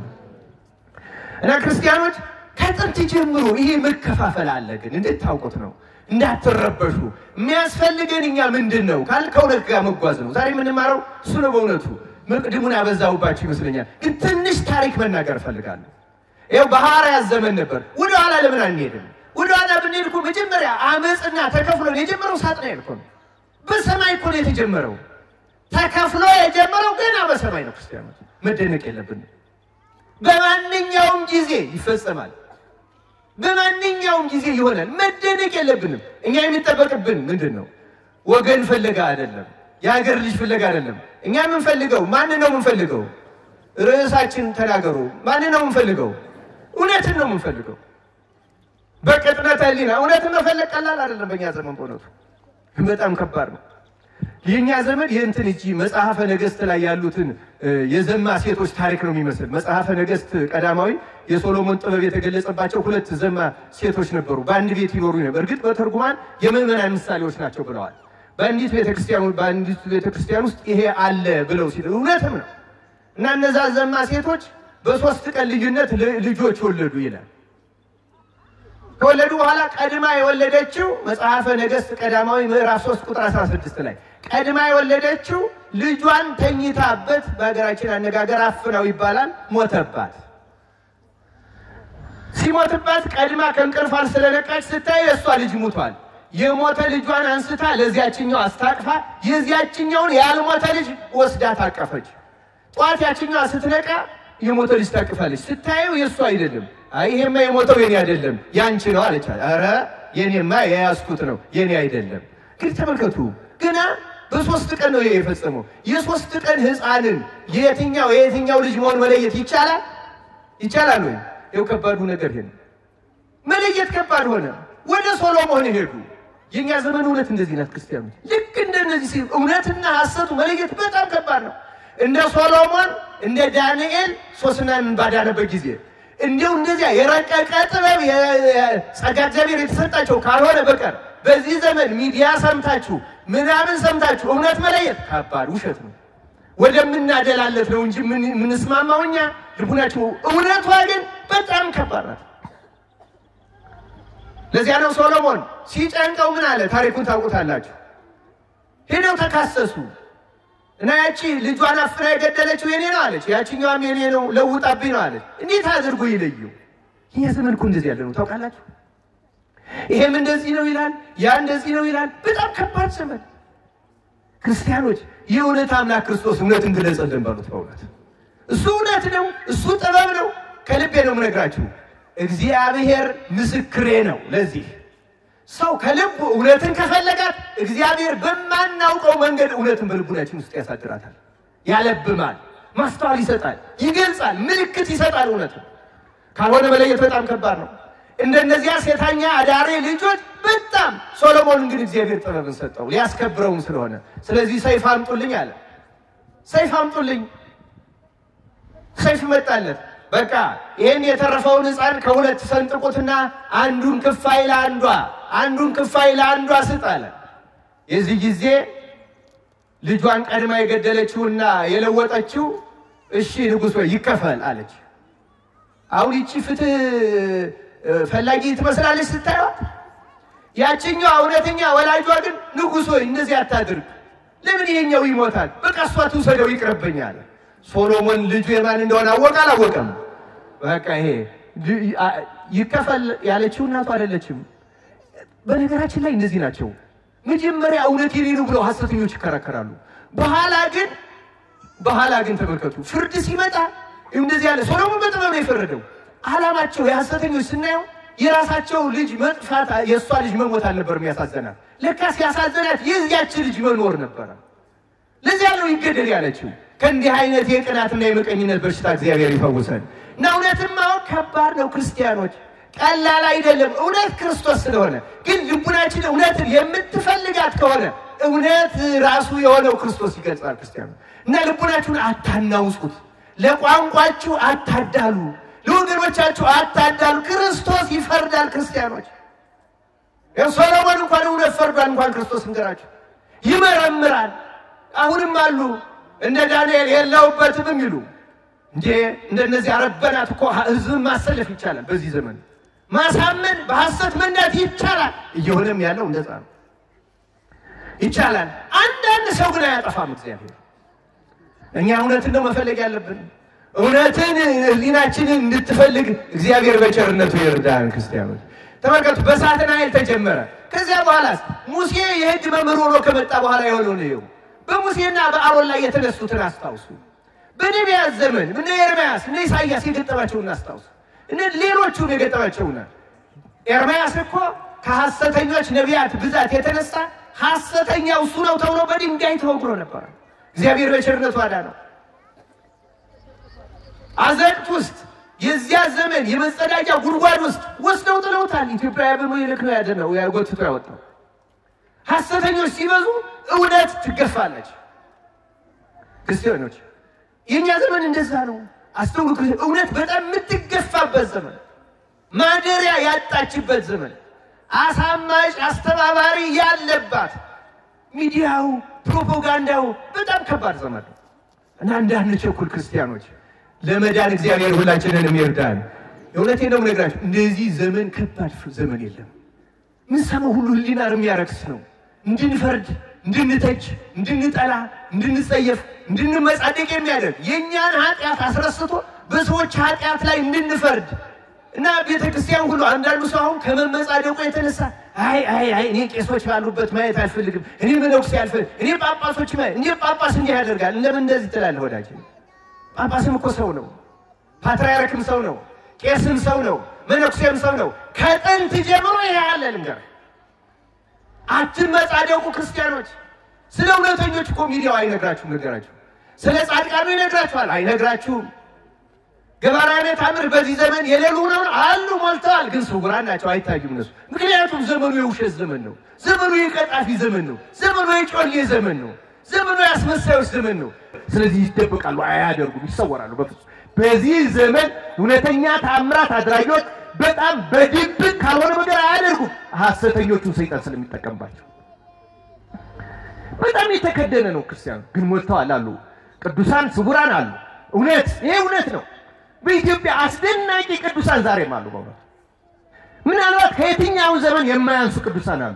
እና ክርስቲያኖች ከጥንት ጀምሮ ይሄ መከፋፈል አለ። ግን እንድታውቁት ነው፣ እንዳትረበሹ። የሚያስፈልገን እኛ ምንድነው ካልከው ለጋ መጓዝ ነው። ዛሬ የምንማረው እሱ ነው። በእውነቱ መቅድሙን ያበዛውባችሁ ይመስለኛል። ግን ትንሽ ታሪክ መናገር ፈልጋለሁ። ይሄው በሐዋርያት ዘመን ነበር። ወደ ኋላ ለምን አንሄድም? ወደ ኋላ ብንሄድ እኮ መጀመሪያ አመጽና ተከፍሎ የጀመረው ሳጥናኤል እኮ ነው። በሰማይ እኮ ነው የተጀመረው። ተከፍሎ የጀመረው ገና በሰማይ ነው። ክርስቲያኖች መደነቅ የለብንም። በማንኛውም ጊዜ ይፈጸማል። በማንኛውም ጊዜ ይሆናል። መደነቅ የለብንም። እኛ የሚጠበቅብን ምንድነው? ወገን ፍለጋ አይደለም፣ የሀገር ልጅ ፍለጋ አይደለም። እኛ የምንፈልገው ማን ነው? የምንፈልገው ርዕሳችን ተናገሩ። ማን ነው የምንፈልገው? እውነትን ነው የምንፈልገው። በቅጥነት ህሊና እውነትን መፈለግ ቀላል አይደለም። በእኛ ዘመን በእውነቱ በጣም ከባድ ነው። የኛ ዘመን የእንትን እጂ መጽሐፈ ነገሥት ላይ ያሉትን የዘማ ሴቶች ታሪክ ነው የሚመስል። መጽሐፈ ነገሥት ቀዳማዊ የሶሎሞን ጥበብ የተገለጸባቸው 2 ዘማ ሴቶች ነበሩ። በአንድ ቤት ይኖሩ ነበር። እርግጥ በትርጉማን የምዕመናን ምሳሌዎች ናቸው ብለዋል። በአንዲት ቤተክርስቲያን ውስጥ ይሄ አለ ብለው ሲሉ እውነትም ነው። እና እነዛ ዘማ ሴቶች በ3 ቀን ልዩነት ልጆች ወለዱ ይላል። ከወለዱ በኋላ ቀድማ የወለደችው መጽሐፈ ነገሥት ቀዳማዊ ምዕራፍ 3 ቁጥር 16 ላይ ቀድማ የወለደችው ልጇን ተኝታበት በሀገራችን አነጋገር አፍናው ይባላል ሞተባት። ሲሞትባት ቀድማ ከእንቅልፏ ስለነቃች ስታይ የሷ ልጅ ሞቷል። የሞተ ልጇን አንስታ ለዚያችኛው አስታቅፋ የዚያችኛውን ያልሞተ ልጅ ወስዳ ታቀፈች። ጧት ያችኛው ስትነቃ የሞተ ልጅ ታቅፋለች። ስታየው የሷ አይደለም። አይ ይሄማ የሞተው የኔ አይደለም ያንቺ ነው አለች። አረ የኔማ የያዝኩት ነው የኔ አይደለም። ግን ተመልከቱ ገና በ3 ቀን ነው የፈጸመው። የ3 ቀን ሕፃንን የየትኛው ልጅ መሆን መለየት ይቻላል? ይቻላል ወይ? ይኸው ከባዱ ነገር ይሄ መለየት ከባድ ሆነ። ወደ ሶሎሞን ሄዱ። የኛ ዘመን እውነት እንደዚህ ናት ክርስቲያኖች። ልክ እንደነዚህ እውነትና ሐሰቱ መለየት በጣም ከባድ ነው። እንደ ሶሎሞን እንደ ዳንኤል ሶስናን ባዳነበት ጊዜ እንደው እንደዚያ የረቀቀ ጥበብ የጸጋ እግዚአብሔር የተሰጣቸው ካልሆነ በቀር በዚህ ዘመን ሚዲያ ሰምታችሁ ምናምን ሰምታችሁ እውነት መለየት ከባድ ውሸት ነው። ወደምናደላለት ነው እንጂ ምንስማማው እኛ ልቡናችሁ እውነቷ ግን በጣም ከባድ ናት። ለዚያ ነው ሶሎሞን ሲጨንቀው ምን አለ? ታሪኩን ታውቁታላችሁ። ሄደው ተካሰሱ እና ያቺ ልጇን አፍና የገደለችው የኔ ነው አለች። ያቺኛዋም የኔ ነው ለውጣብኝ ነው አለች። እንዴት አድርጎ ይለዩ? ይሄ ዘመን እኮ እንደዚህ ያለ ነው ታውቃላችሁ። ይሄም እንደዚህ ነው ይላል፣ ያ እንደዚህ ነው ይላል። በጣም ከባድ ዘመን። ክርስቲያኖች የእውነት አምላክ ክርስቶስ እውነትን ግለጸልን በሉት። በእውነት እሱ እውነት ነው፣ እሱ ጥበብ ነው። ከልቤ ነው የምነግራችሁ። እግዚአብሔር ምስክሬ ነው። ለዚህ ሰው ከልቡ እውነትን ከፈለጋት እግዚአብሔር በማናውቀው መንገድ እውነትን በልቡናችን ውስጥ ያሳድራታል፣ ያለብማል፣ ማስተዋል ይሰጣል፣ ይገልጻል፣ ምልክት ይሰጣል። እውነትን ካልሆነ መለየት በጣም ከባድ ነው። እንደነዚያ ሴተኛ አዳሪ ልጆች በጣም ሶሎሞን ግን እግዚአብሔር ጥበብን ሰጠው ሊያስከብረውም ስለሆነ። ስለዚህ ሰይፍ አምጡልኝ አለ። ሰይፍ አምጡልኝ። ሰይፍ መጣለት። በቃ ይሄን የተረፈውን ሕፃን ከሁለት ሰንጥቁትና አንዱን ክፋይ ለአንዷ ስጥ አለ። የዚህ ጊዜ ልጇን ቀድማ የገደለችውና የለወጠችው እሺ ንጉሥ ወይ ይከፈል አለች። አሁን ይቺ ፍትህ ፈላጊ ትመስላለች ስታዩት። ያቺኛው እውነተኛ ወላጇ ግን ንጉሥ ወይ እንደዚህ አታድርግ፣ ለምን ይሄኛው ይሞታል? በቃ እሷ ትውሰደው ይቅርብኛል። ሶሎሞን ልጁ የማን እንደሆነ አወቀ አላወቀም? በቃ ይሄ ይከፈል ያለችው እናቱ አይደለችም። በነገራችን ላይ እንደዚህ ናቸው። መጀመሪያ እውነት የኔ ነው ብለው ሐሰተኞች ይከራከራሉ። በኋላ ግን ተመልከቱ ፍርድ ሲመጣ እንደዚህ ያለ ሶሎሞን በጥበብ ነው የፈረደው። ዓላማቸው የሐሰተኞች ስናየው የራሳቸው ልጅ መጥፋት የእሷ ልጅ መሞት አልነበር የሚያሳዘናት። ለካስ ያሳዘናት የዚያች ልጅ መኖር ነበረ። ለዚያ ነው ይገደል ያለችው። ከእንዲህ አይነት የቅናትና የመቀኝነት በሽታ እግዚአብሔር ይፈውሰን። እና እውነትም ማወቅ ከባድ ነው ክርስቲያኖች፣ ቀላል አይደለም። እውነት ክርስቶስ ስለሆነ ግን ልቡናችን እውነትን የምትፈልጋት ከሆነ እውነት ራሱ የሆነው ክርስቶስ ይገልጻል። ክርስቲያኖች እና ልቡናችሁን አታናውጹት፣ ለቋንቋችሁ አታዳሉ፣ ለወገኖቻችሁ አታዳሉ። ክርስቶስ ይፈርዳል። ክርስቲያኖች ሶሎሞን እንኳን እውነት ፈርዷል። እንኳን ክርስቶስ እንገራችሁ ይመረምራል። አሁንም አሉ እንደ ዳንኤል የለውበትም የሚሉ እንዴ እንደነዚህ አረበናት እኮ ህዝብን ማሰለፍ ይቻላል። በዚህ ዘመን ማሳመን በሐሰት መንዳት ይቻላል። እየሆነም ያለው እንደዛ ነው። ይቻላል። አንዳንድ ሰው ግን አያጠፋም እግዚአብሔር። እኛ እውነትን ነው መፈለግ ያለብን። እውነትን ህሊናችንን እንድትፈልግ እግዚአብሔር በቸርነቱ ይርዳን። ክርስቲያኖች ተመልከቱ፣ በሳጥናኤል ተጀመረ። ከዚያ በኋላ ሙሴ የህግ መምህር ሆኖ ከመጣ በኋላ የሆነው ነው። በሙሴና በአሮን ላይ የተነሱትን አስታውሱ። በነቢያት ዘመን እነ ኤርምያስ እነ ኢሳይያስ የገጠማቸውን አስታውሱ። እነ ሌሎቹም የገጠማቸውና ኤርምያስ እኮ ከሐሰተኞች ነቢያት ብዛት የተነሳ ሐሰተኛው እሱ ነው ተብሎ በድንጋይ ተወግሮ ነበር። እግዚአብሔር በቸርነቱ አዳነው። አዘቅት ውስጥ የዚያ ዘመን የመጸዳጃ ጉድጓድ ውስጥ ወስደው ጥለውታል። ኢትዮጵያ በመልክ ነው ያደነው ያጎትቶ ያወጣው። ሐሰተኞች ሲበዙ እውነት ትገፋለች። ክርስቲያኖች የኛ ዘመን እንደዛ ነው። አስተውሉ። እውነት በጣም የምትገፋበት ዘመን፣ ማደሪያ ያጣችበት ዘመን፣ አሳማጭ አስተባባሪ ያለባት፣ ሚዲያው ፕሮፓጋንዳው በጣም ከባድ ዘመን ነው እና እንዳንቸኩል ክርስቲያኖች ለመዳን እግዚአብሔር ሁላችንንም ይርዳን። እውነቴን ነው የምነግራችሁ፣ እንደዚህ ዘመን ከባድ ዘመን የለም። ምን ሰማው ሁሉ ህሊናን የሚያረክስ ነው። እንድንፈርድ፣ እንድንተች፣ እንድንጠላ፣ እንድንጸየፍ፣ እንድንመጻደቅ የሚያደርግ የኛን ኃጢአት አስረስቶ በሰዎች ኃጢአት ላይ እንድንፈርድ እና ቤተክርስቲያን ሁሉ አንዳንዱ ሰው አሁን ከመመጻደቁ የተነሳ አይ እኔ ቄሶች ባሉበት ማየት አልፈልግም፣ እኔ መነኩሴ አልፈልግም፣ እኔ ጳጳሶች ማየት እንዴ ጳጳስ እንዲህ ያደርጋል ለምን እንደዚህ ትላለህ? ወዳጅ ጳጳስም እኮ ሰው ነው፣ ፓትርያርክም ሰው ነው፣ ቄስም ሰው ነው፣ መነኩሴም ሰው ነው። ከጥንት ጀምሮ ይሄ ያለ ልንገር። አትመጻደቁ ክርስቲያኖች። ስለ እውነተኞች እኮ ሚዲያው አይነግራችሁም። ነገራችሁ ስለ ጻድቃኑ ይነግራችኋል፣ አይነግራችሁም። ገባራነ ታምር በዚህ ዘመን የሌሉ ነው አሉ ሞልተዋል፣ ግን ስውራን ናቸው፣ አይታዩም እነሱ። ምክንያቱም ዘመኑ የውሸት ዘመን ነው። ዘመኑ የቀጣፊ ዘመን ነው። ዘመኑ የጮሌ ዘመን ነው። ዘመኑ ያስመሳዮች ዘመን ነው። ስለዚህ ይደበቃሉ፣ አያደርጉም፣ ይሰወራሉ። በፍጹም በዚህ ዘመን እውነተኛ ታምራት አድራጊዎች በጣም በድብቅ ካልሆነ ነገር አያደርጉም። ሐሰተኞቹ ሰይጣን ስለሚጠቀምባቸው በጣም የተከደነ ነው። ክርስቲያኑ ግን ሞልተዋል አሉ፣ ቅዱሳን ስውራን አሉ። እውነት ይሄ እውነት ነው። በኢትዮጵያ አስደናቂ ቅዱሳን ዛሬም አሉ። በእውነት ምናልባት ከየትኛው ዘመን የማያንሱ ቅዱሳን አሉ።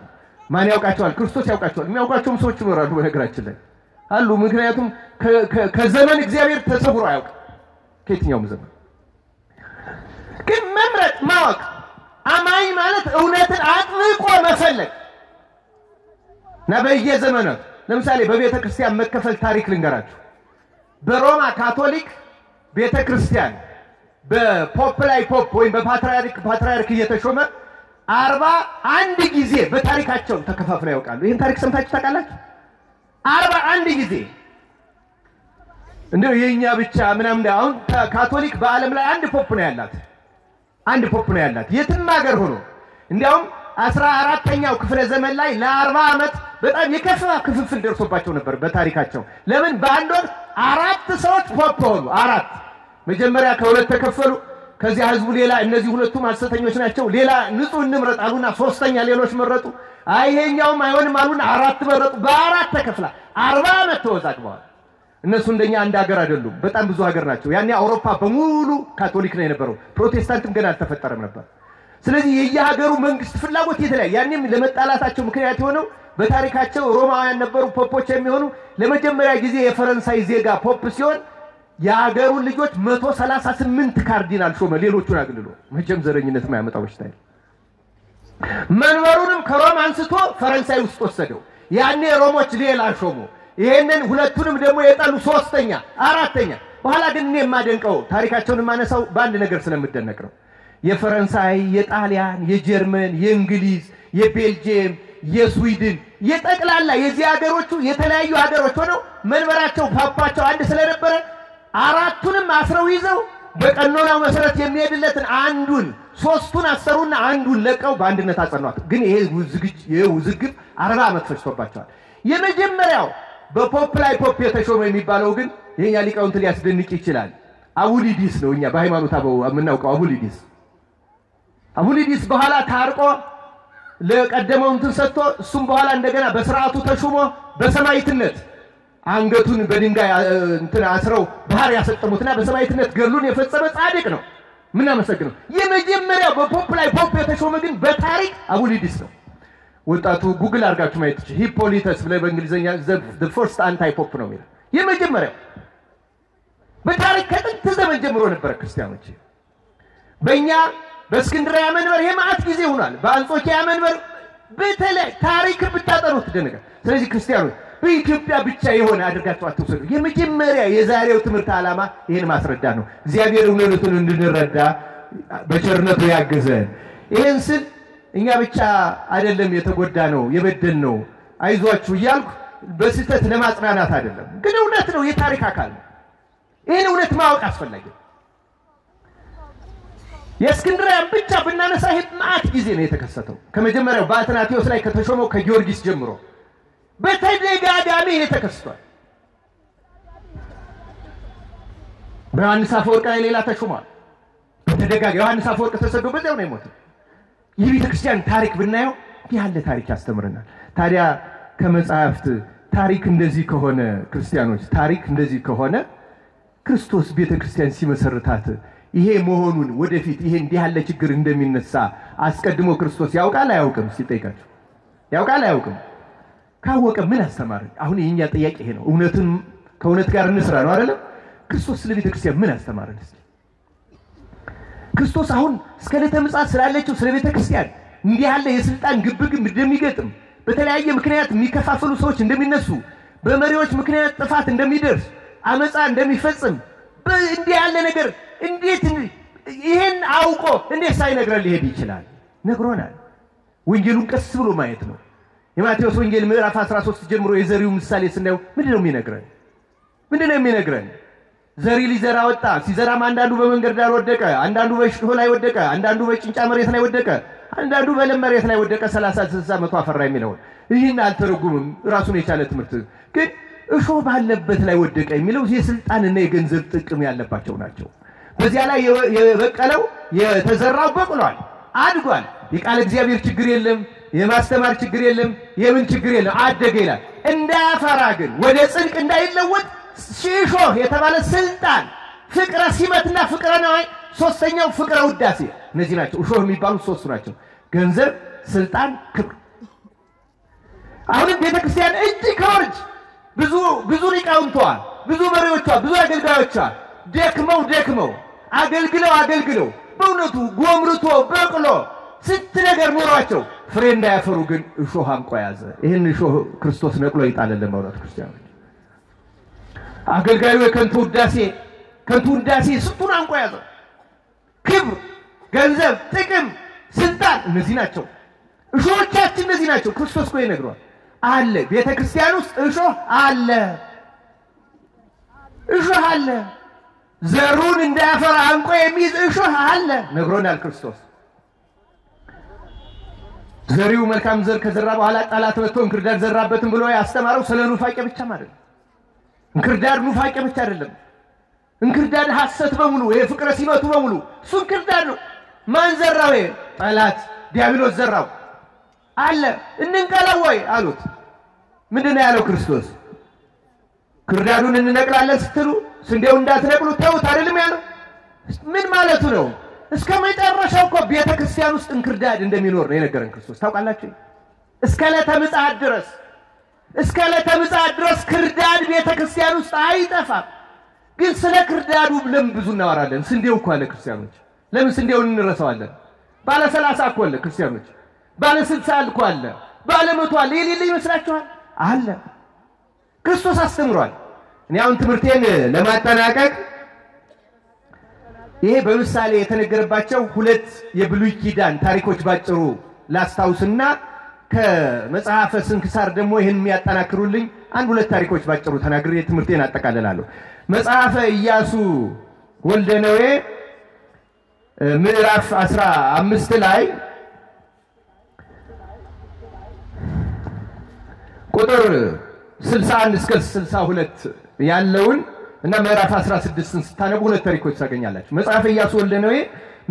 ማን ያውቃቸዋል? ክርስቶስ ያውቃቸዋል። የሚያውቃቸውም ሰዎች ይኖራሉ በነገራችን ላይ አሉ። ምክንያቱም ከዘመን እግዚአብሔር ተሰውሮ አያውቅም ከየትኛውም ዘመን። ግን መምረጥ ማወቅ አማኝ ማለት እውነትን አጥብቆ መፈለግ እና በየዘመናት ለምሳሌ በቤተ ክርስቲያን መከፈል ታሪክ ልንገራችሁ። በሮማ ካቶሊክ ቤተ ክርስቲያን በፖፕ ላይ ፖፕ ወይም በፓትርያርክ እየተሾመ 41 ጊዜ በታሪካቸው ተከፋፍለው ያውቃሉ። ይሄን ታሪክ ሰምታችሁ ታውቃላችሁ? 41 ጊዜ እንደው የኛ ብቻ ምናምን አሁን ካቶሊክ በዓለም ላይ አንድ ፖፕ ነው ያላት። አንድ ፖፕ ነው ያላት የትም ሀገር ሆኖ። እንዲያውም 14ኛው ክፍለ ዘመን ላይ ለ40 ዓመት በጣም የከፋ ክፍፍል ደርሶባቸው ነበር በታሪካቸው። ለምን በአንድ ወቅት 4 ሰዎች ፖፕ ሆኑ። 4 መጀመሪያ ከሁለት ተከፈሉ። ከዚያ ህዝቡ ሌላ እነዚህ ሁለቱም ሐሰተኞች ናቸው፣ ሌላ ንጹህ እንምረጥ አሉና ሶስተኛ ሌሎች መረጡ። አይሄኛውም አይሆንም አሉና 4 መረጡ። በ4 ተከፍላ 40 ዓመት ተወዛግበዋል። እነሱ እንደኛ አንድ ሀገር አይደሉም፣ በጣም ብዙ ሀገር ናቸው። ያኔ አውሮፓ በሙሉ ካቶሊክ ነው የነበረው፣ ፕሮቴስታንትም ገና አልተፈጠረም ነበር። ስለዚህ የየሀገሩ መንግስት ፍላጎት የተለያየ። ያኔም ለመጣላታቸው ምክንያት የሆነው በታሪካቸው ሮማውያን ነበሩ ፖፖች የሚሆኑ። ለመጀመሪያ ጊዜ የፈረንሳይ ዜጋ ፖፕ ሲሆን የሀገሩ ልጆች 138 ካርዲናል ሾመ፣ ሌሎቹን አግልሎ። መቼም ዘረኝነት የማያመጣው በሽታ ነው። መንበሩንም ከሮማ አንስቶ ፈረንሳይ ውስጥ ወሰደው። ያኔ ሮሞች ሌላ ሾሙ። ይሄንን ሁለቱንም ደግሞ የጣሉ ሶስተኛ አራተኛ። በኋላ ግን እኔ የማደንቀው ታሪካቸውን ማነሳው በአንድ ነገር ስለምደነቅ ነው። የፈረንሳይ፣ የጣሊያን፣ የጀርመን፣ የእንግሊዝ፣ የቤልጂየም፣ የስዊድን የጠቅላላ የዚህ ሀገሮቹ የተለያዩ ሀገሮች ሆነው መንበራቸው ፓፓቸው አንድ ስለነበረ አራቱንም አስረው ይዘው በቀኖናው መሰረት የሚሄድለትን አንዱን ሶስቱን አሰሩና አንዱን ለቀው በአንድነት አጸኗት። ግን ይሄ ውዝግብ 40 ዓመት ፈጅቶባቸዋል። የመጀመሪያው በፖፕ ላይ ፖፕ የተሾመ የሚባለው ግን የኛ ሊቃውንት ሊያስደንቅ ይችላል። አቡሊዲስ ነው። እኛ በሃይማኖት አበው የምናውቀው አቡሊዲስ በኋላ ታርቆ ለቀደመው እንትን ሰጥቶ እሱም በኋላ እንደገና በስርዓቱ ተሾሞ በሰማዕትነት አንገቱን በድንጋይ እንትን አስረው ባህር ያሰጠሙትና በሰማዕትነት ገድሉን የፈጸመ ጻድቅ ነው። ምን አመሰግነው። የመጀመሪያው በፖፕ ላይ ፖፕ የተሾመ ግን በታሪክ አቡሊዲስ ነው። ወጣቱ ጉግል አድርጋችሁ ማየት ይችላል። ሂፖሊተስ ብለ በእንግሊዘኛ the first anti pope ነው የሚለው የመጀመሪያው በታሪክ ከጥንት ዘመን ጀምሮ ነበር። ክርስቲያኖች በእኛ በእስክንድርያ መንበር የማዕት ጊዜ ሆኗል። በአንጾኪያ መንበር በተለይ ታሪክ ብታጠኑት ደነገ። ስለዚህ ክርስቲያኖች በኢትዮጵያ ብቻ የሆነ አድርጋችሁ አትወሰዱ። የመጀመሪያ የዛሬው ትምህርት ዓላማ ይሄን ማስረዳት ነው። እግዚአብሔር እውነቱን እንድንረዳ በቸርነቱ ያግዘን። ይሄን ስል እኛ ብቻ አይደለም የተጎዳ ነው የበደል ነው አይዟችሁ እያልኩ በስህተት ለማጽናናት አይደለም፣ ግን እውነት ነው፣ የታሪክ አካል ነው። ይሄን እውነት ማወቅ አስፈላጊ። የእስክንድርያን ብቻ ብናነሳ ማአት ጊዜ ነው የተከሰተው ከመጀመሪያው በአትናቴዎስ ላይ ከተሾመው ከጊዮርጊስ ጀምሮ በተደጋጋሚ የተከሰቷል በዮሐንስ አፈወርቅ ላይ ሌላ ተሾሟል በተደጋጋሚ ዮሐንስ አፈወርቅ ተሰዶ በዚያው ነው የሞተው የቤተ ክርስቲያን ታሪክ ብናየው ያለ ታሪክ ያስተምረናል ታዲያ ከመጽሐፍት ታሪክ እንደዚህ ከሆነ ክርስቲያኖች ታሪክ እንደዚህ ከሆነ ክርስቶስ ቤተ ክርስቲያን ሲመሰርታት ይሄ መሆኑን ወደፊት ይሄ እንዲህ ያለ ችግር እንደሚነሳ አስቀድሞ ክርስቶስ ያውቃል አያውቅም ሲጠይቃችሁ ያውቃል አያውቅም ካወቀ ምን አስተማረን አሁን የኛ ጥያቄ ይሄ ነው እውነትን ከእውነት ጋር እንስራ ነው አይደል ክርስቶስ ስለ ቤተ ክርስቲያን ምን አስተማረን እስኪ ክርስቶስ አሁን እስከ ዕለተ ምጽአት ስላለችው ስለ ቤተ ክርስቲያን እንዲህ ያለ የስልጣን ግብግብ እንደሚገጥም በተለያየ ምክንያት የሚከፋፈሉ ሰዎች እንደሚነሱ በመሪዎች ምክንያት ጥፋት እንደሚደርስ አመጻ እንደሚፈጽም እንዲህ ያለ ነገር እንዴት ይሄን አውቆ እንዴት ሳይነግረን ሊሄድ ይችላል ነግሮናል ወንጌሉን ቀስ ብሎ ማየት ነው የማቴዎስ ወንጌል ምዕራፍ 13 ጀምሮ የዘሪው ምሳሌ ስናየው ምንድነው የሚነግረን ዘሪ ሊዘራ ወጣ ሲዘራም አንዳንዱ በመንገድ ዳር ወደቀ አንዳንዱ በእሾህ ላይ ወደቀ አንዳንዱ በጭንጫ መሬት ላይ ወደቀ አንዳንዱ በለም መሬት ላይ ወደቀ 30 60 መቶ አፈራ የሚለው ይሄን አልተረጉምም ራሱን የቻለ ትምህርት ግን እሾህ ባለበት ላይ ወደቀ የሚለው የስልጣንና የገንዘብ ጥቅም ያለባቸው ናቸው በዚያ ላይ የበቀለው የተዘራው በቅሏል አድጓል የቃል እግዚአብሔር ችግር የለም የማስተማር ችግር የለም የምን ችግር የለም አደገ ይላል እንዳያፈራ ግን ወደ ጽድቅ እንዳይለወጥ እሾህ የተባለ ስልጣን ፍቅረ ሲመትና ፍቅረ ነዋይ ሶስተኛው ፍቅረ ውዳሴ እነዚህ ናቸው እሾህ የሚባሉት ሶስቱ ናቸው ገንዘብ ስልጣን ክብር አሁን ቤተክርስቲያን እጅግ ከወርጅ ብዙ ሊቃውንቷ ብዙ መሪዎቿ ብዙ አገልጋዮቿ ደክመው አገልግለው በእውነቱ ጎምርቶ በቅሎ ስንት ነገር ኖሯቸው ፍሬ እንዳያፈሩ ግን እሾህ አንቆ ያዘ ይሄን እሾህ ክርስቶስ ነቅሎ ይጣለልን በእውነቱ ክርስቲያኖች አገልጋዩ ከንቱ ውዳሴ ስንቱን አንቆ ያዘ ክብር ገንዘብ ጥቅም ስልጣን እነዚህ ናቸው እሾሆቻችን እነዚህ ናቸው ክርስቶስ እኮ ይነግሯል አለ ቤተክርስቲያን ውስጥ እሾህ አለ ዘሩን እንዳያፈራ አንቆ የሚይዝ እሾህ አለ ነግሮናል ክርስቶስ ዘሪው መልካም ዘር ከዘራ በኋላ ጠላት መጥቶ እንክርዳድ ዘራበትን ብሎ ያስተማረው ስለ ኑፋቄ ብቻ ማለት እንክርዳድ ኑፋቄ ብቻ አይደለም እንክርዳድ ሐሰት በሙሉ የፍቅረ ሲመቱ በሙሉ እሱ እንክርዳድ ነው ማን ዘራው ጠላት ዲያብሎስ ዘራው አለ እንንቀለው ወይ አሉት ምንድነው ያለው ክርስቶስ ክርዳዱን እንነቅላለን ስትሉ ስንዴው እንዳትነቅሉ ተውት አይደለም ያለው ምን ማለቱ ነው እስከ መጨረሻው እኮ ቤተክርስቲያን ውስጥ እንክርዳድ እንደሚኖር ነው የነገረን ክርስቶስ ታውቃላችሁ እስከ ዕለተ ምጽአት ድረስ ክርዳድ ቤተክርስቲያን ውስጥ አይጠፋም ግን ስለ ክርዳዱ ለምን ብዙ እናወራለን ስንዴው እኮ አለ ክርስቲያኖች ለምን ስንዴውን እንረሳዋለን ባለ 30 እኮ አለ ክርስቲያኖች ባለ 60 እኮ አለ ባለ 100 አለ የሌለ ይመስላችኋል አለ ክርስቶስ አስተምሯል እኔ አሁን ትምህርቴን ለማጠናቀቅ ይሄ በምሳሌ የተነገረባቸው ሁለት የብሉይ ኪዳን ታሪኮች ባጭሩ ላስታውስና ከመጽሐፈ ስንክሳር ደግሞ ይሄን የሚያጠናክሩልኝ አንድ ሁለት ታሪኮች ባጭሩ ተናግሬ ትምህርቴን አጠቃልላለሁ መጽሐፈ ኢያሱ ወልደ ነዌ ምዕራፍ 15 ላይ ቁጥር 61 እስከ 62 ያለውን እና ምዕራፍ 16ን ስታነቡ ሁለት ታሪኮች ታገኛላችሁ መጽሐፈ ኢያሱ ወልደ ነዌ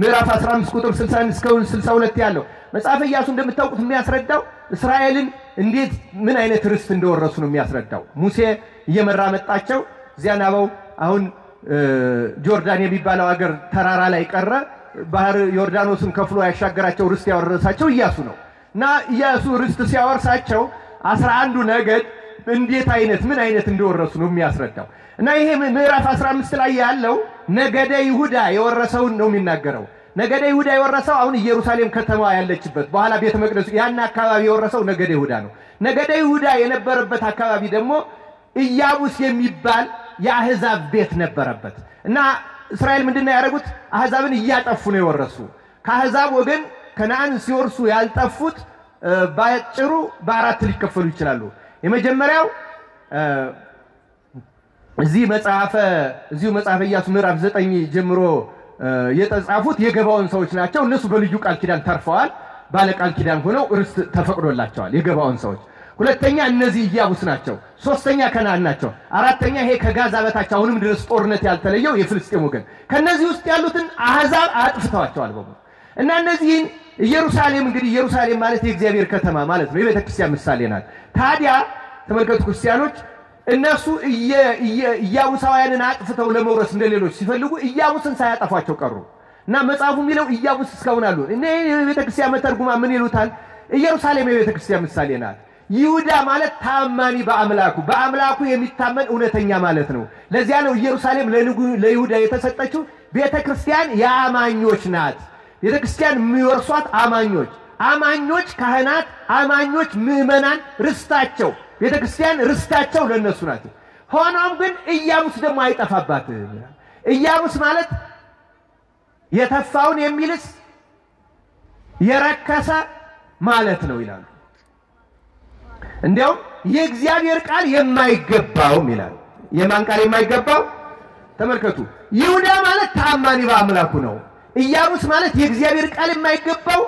ምዕራፍ 15 ቁጥር 61 እስከ 62 ያለው መጽሐፈ ኢያሱ እንደምታውቁት የሚያስረዳው እስራኤልን እንዴት ምን አይነት ርስት እንደወረሱ ነው የሚያስረዳው ሙሴ እየመራ መጣቸው ዚያናባው አሁን ጆርዳን የሚባለው ሀገር ተራራ ላይ ቀረ ባህር ዮርዳኖስን ከፍሎ ያሻገራቸው ርስት ያወረሳቸው ኢያሱ ነው እና ኢያሱ ርስት ሲያወርሳቸው 11 ነገድ እንዴት አይነት ምን አይነት እንደወረሱ ነው የሚያስረዳው እና ይሄ ምዕራፍ 15 ላይ ያለው ነገደ ይሁዳ የወረሰውን ነው የሚናገረው ነገደ ይሁዳ የወረሰው አሁን ኢየሩሳሌም ከተማ ያለችበት በኋላ ቤተ መቅደሱ ያን አካባቢ የወረሰው ነገደ ይሁዳ ነው ነገደ ይሁዳ የነበረበት አካባቢ ደግሞ ኢያቡስ የሚባል የአህዛብ ቤት ነበረበት እና እስራኤል ምንድነው ያደረጉት አህዛብን እያጠፉ ነው የወረሱ ከአህዛብ ወገን ከነዓን ሲወርሱ ያልጠፉት ባጭሩ በአራት ሊከፈሉ ይችላሉ የመጀመሪያው እዚሁ መጽሐፈ ኢያሱ ምዕራፍ 9 ጀምሮ የተጻፉት የገባውን ሰዎች ናቸው እነሱ በልዩ ቃል ኪዳን ተርፈዋል ባለ ቃል ኪዳን ሆነው ርስት ተፈቅዶላቸዋል የገባውን ሰዎች ሁለተኛ እነዚህ ኢያቡስ ናቸው ሶስተኛ ከነዓን ናቸው አራተኛ ይሄ ከጋዛ በታች አሁንም ድረስ ጦርነት ያልተለየው የፍልስጤም ወገን ከነዚህ ውስጥ ያሉትን አህዛብ አጥፍተዋቸዋል በሙሉ እና እነዚህ ኢየሩሳሌም እንግዲህ ኢየሩሳሌም ማለት የእግዚአብሔር ከተማ ማለት ነው የቤተ ክርስቲያን ምሳሌ ናት ታዲያ ተመልከቱ ክርስቲያኖች እነሱ ኢያቡሳውያንን አጥፍተው ለመውረስ እንደሌሎች ሲፈልጉ ኢያቡስን ሳያጠፋቸው ቀሩ እና መጽሐፉ የሚለው ኢያቡስ እስካሁን አሉ እኔ የቤተ ክርስቲያን መተርጉማ ምን ይሉታል ኢየሩሳሌም የቤተ ክርስቲያን ምሳሌ ናት ይሁዳ ማለት ታማኒ በአምላኩ የሚታመን እውነተኛ ማለት ነው ለዚያ ነው ኢየሩሳሌም ለይሁዳ የተሰጠችው ቤተ ክርስቲያን የአማኞች ናት ቤተ ክርስቲያን የሚወርሷት አማኞች ካህናት አማኞች ምእመናን ርስታቸው ቤተ ክርስቲያን ርስታቸው ለነሱ ናቸው ሆኖም ግን ኢያቡስ ደግሞ አይጠፋባትም ኢያቡስ ማለት የተፋውን የሚልስ የረከሰ ማለት ነው ይላሉ እንዴው የእግዚአብሔር ቃል የማይገባው ይላል የማን ቃል የማይገባው ተመልከቱ ይሁዳ ማለት ታማኒ በአምላኩ ነው ኢያቡስ ማለት የእግዚአብሔር ቃል የማይገባው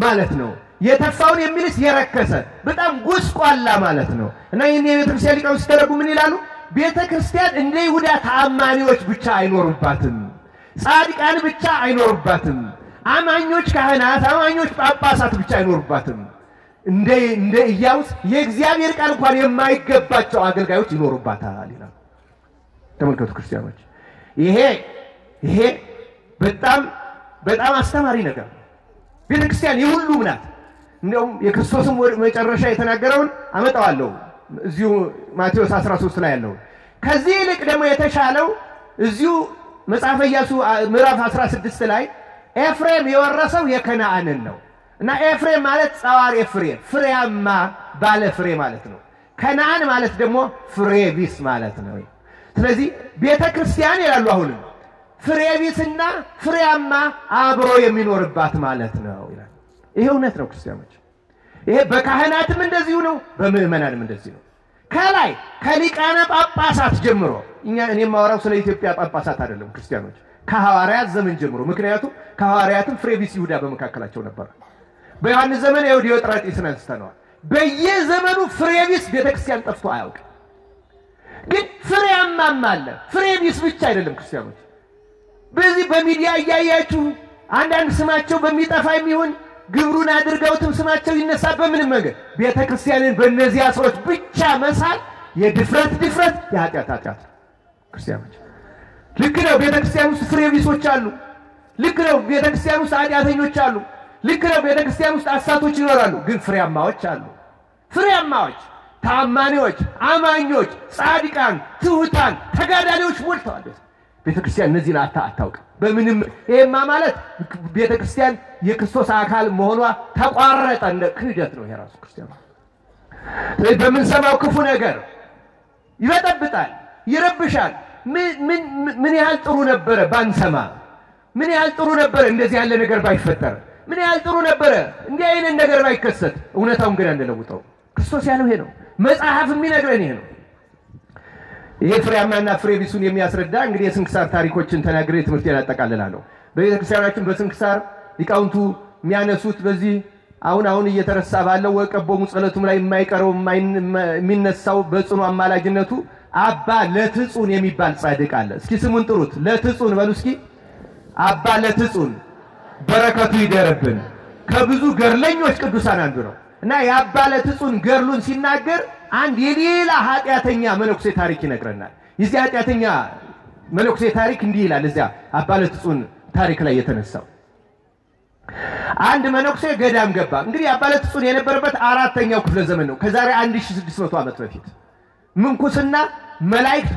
ማለት ነው የተፋውን የሚልስ የረከሰ በጣም ጉስቋላ ማለት ነው እና ይሄን የቤተክርስቲያን ሊቃውንት ሲተረጉ ምን ይላሉ ቤተክርስቲያን እንደ ይሁዳ ታማኒዎች ብቻ አይኖርባትም ጻድቃን ብቻ አይኖርባትም አማኞች ካህናት አማኞች ጳጳሳት ብቻ አይኖርባትም እንደ ኢያቡስ የእግዚአብሔር ቃል እንኳን የማይገባቸው አገልጋዮች ይኖርባታል ይላል ተመልከቱ ክርስቲያኖች ይሄ በጣም አስተማሪ ነገር ቤተክርስቲያን የሁሉም ናት እንደውም የክርስቶስም መጨረሻ የተናገረውን አመጣዋለሁ እዚሁ ማቴዎስ 13 ላይ ያለው ከዚህ ልክ ደግሞ የተሻለው እዚሁ መጽሐፈ ኢያሱ ምዕራፍ 16 ላይ ኤፍሬም የወረሰው የከነዓንን ነው እና ኤፍሬም ማለት ጻዋር ፍሬያማ ባለ ፍሬ ማለት ነው ከነዓን ማለት ደግሞ ፍሬ ቢስ ማለት ነው ስለዚህ ቤተክርስቲያን ይላሉ አሁን ፍሬ ቢስና ፍሬያማ አብሮ የሚኖርባት ማለት ነው ይላል ይሄ እውነት ነው ክርስቲያኖች ይሄ በካህናትም እንደዚሁ ነው በምእመናንም እንደዚሁ ነው ከላይ ከሊቃነ ጳጳሳት ጀምሮ እኔ ማወራው ስለ ኢትዮጵያ ጳጳሳት አይደለም ክርስቲያኖች ከሐዋርያት ዘመን ጀምሮ ምክንያቱም ከሐዋርያትም ፍሬ ቢስ ይሁዳ በመካከላቸው ነበር በዮሐንስ ዘመን ዲዮጥራጢስን አንስተነዋል በየዘመኑ ፍሬ ቢስ ቤተክርስቲያን ጠፍቶ አያውቅም ግን ፍሬያማም አለ ፍሬ ቢስ ብቻ አይደለም ክርስቲያኖች በዚህ በሚዲያ ያያያችሁ አንዳንድ ስማቸው በሚጠፋ የሚሆን ግብሩን አድርገውትም ስማቸው ይነሳ በምንም መንገድ ቤተክርስቲያንን በእነዚህ ሰዎች ብቻ መሳል የድፍረት የኃጢአት ክርስቲያኖች ልክ ነው ቤተክርስቲያን ውስጥ ፍሬ ቢሶች አሉ ልክ ነው ቤተክርስቲያን ውስጥ ኃጢአተኞች አሉ ልክ ነው ቤተክርስቲያን ውስጥ አሳቶች ይኖራሉ ግን ፍሬያማዎች አሉ ፍሬያማዎች ታማኒዎች አማኞች ጻድቃን ትሁታን ተጋዳሊዎች ሞልተዋል ቤተክርስቲያን እነዚህን አታውቅ በምንም ይሄማ ማለት ቤተክርስቲያን የክርስቶስ አካል መሆኗ ተቋረጠ እንደ ክህደት ነው የራሱ ክርስቲያን በምንሰማው ክፉ ነገር ይበጠብጣል ይረብሻል ምን ያህል ጥሩ ነበር ባንሰማ ምን ያህል ጥሩ ነበር እንደዚህ ያለ ነገር ባይፈጠር ምን ያህል ጥሩ ነበር እንዲህ አይነት ነገር ባይከሰት እውነታውን ግን አንለውጠው ክርስቶስ ያለው ይሄ ነው መጽሐፍ የሚነግረን ይሄ ነው ይሄ ፍሬያማና ፍሬ ቢሱን የሚያስረዳ እንግዲህ የስንክሳር ታሪኮችን ተናግሬ ትምህርቴን አጠቃልላለሁ በቤተክርስቲያናችን በስንክሳር ሊቃውንቱ የሚያነሱት በዚህ አሁን እየተረሳ ባለው ወቀቦሙ ጸሎቱም ላይ የማይቀረው የሚነሳው በጽኑ አማላጅነቱ አባ ለትጹን የሚባል ጻድቅ አለ እስኪ ስሙን ጥሩት ለትጹን በሉ እስኪ አባ ለትጹን በረከቱ ይደርብን ከብዙ ገርለኞች ቅዱሳን አንዱ ነው እና የአባ ለትጹን ገርሉን ሲናገር አንድ የሌላ ኃጢአተኛ መነኩሴ ታሪክ ይነግረናል የዚህ ኃጢአተኛ መነኩሴ ታሪክ እንዲህ ይላል እዚያ አባ ለትጹን ታሪክ ላይ የተነሳው አንድ መነኩሴ ገዳም ገባ እንግዲህ አባ ለትጹን የነበረበት አራተኛው ክፍለ ዘመን ነው ከዛሬ 1600 ዓመት በፊት ምንኩስና መላእክት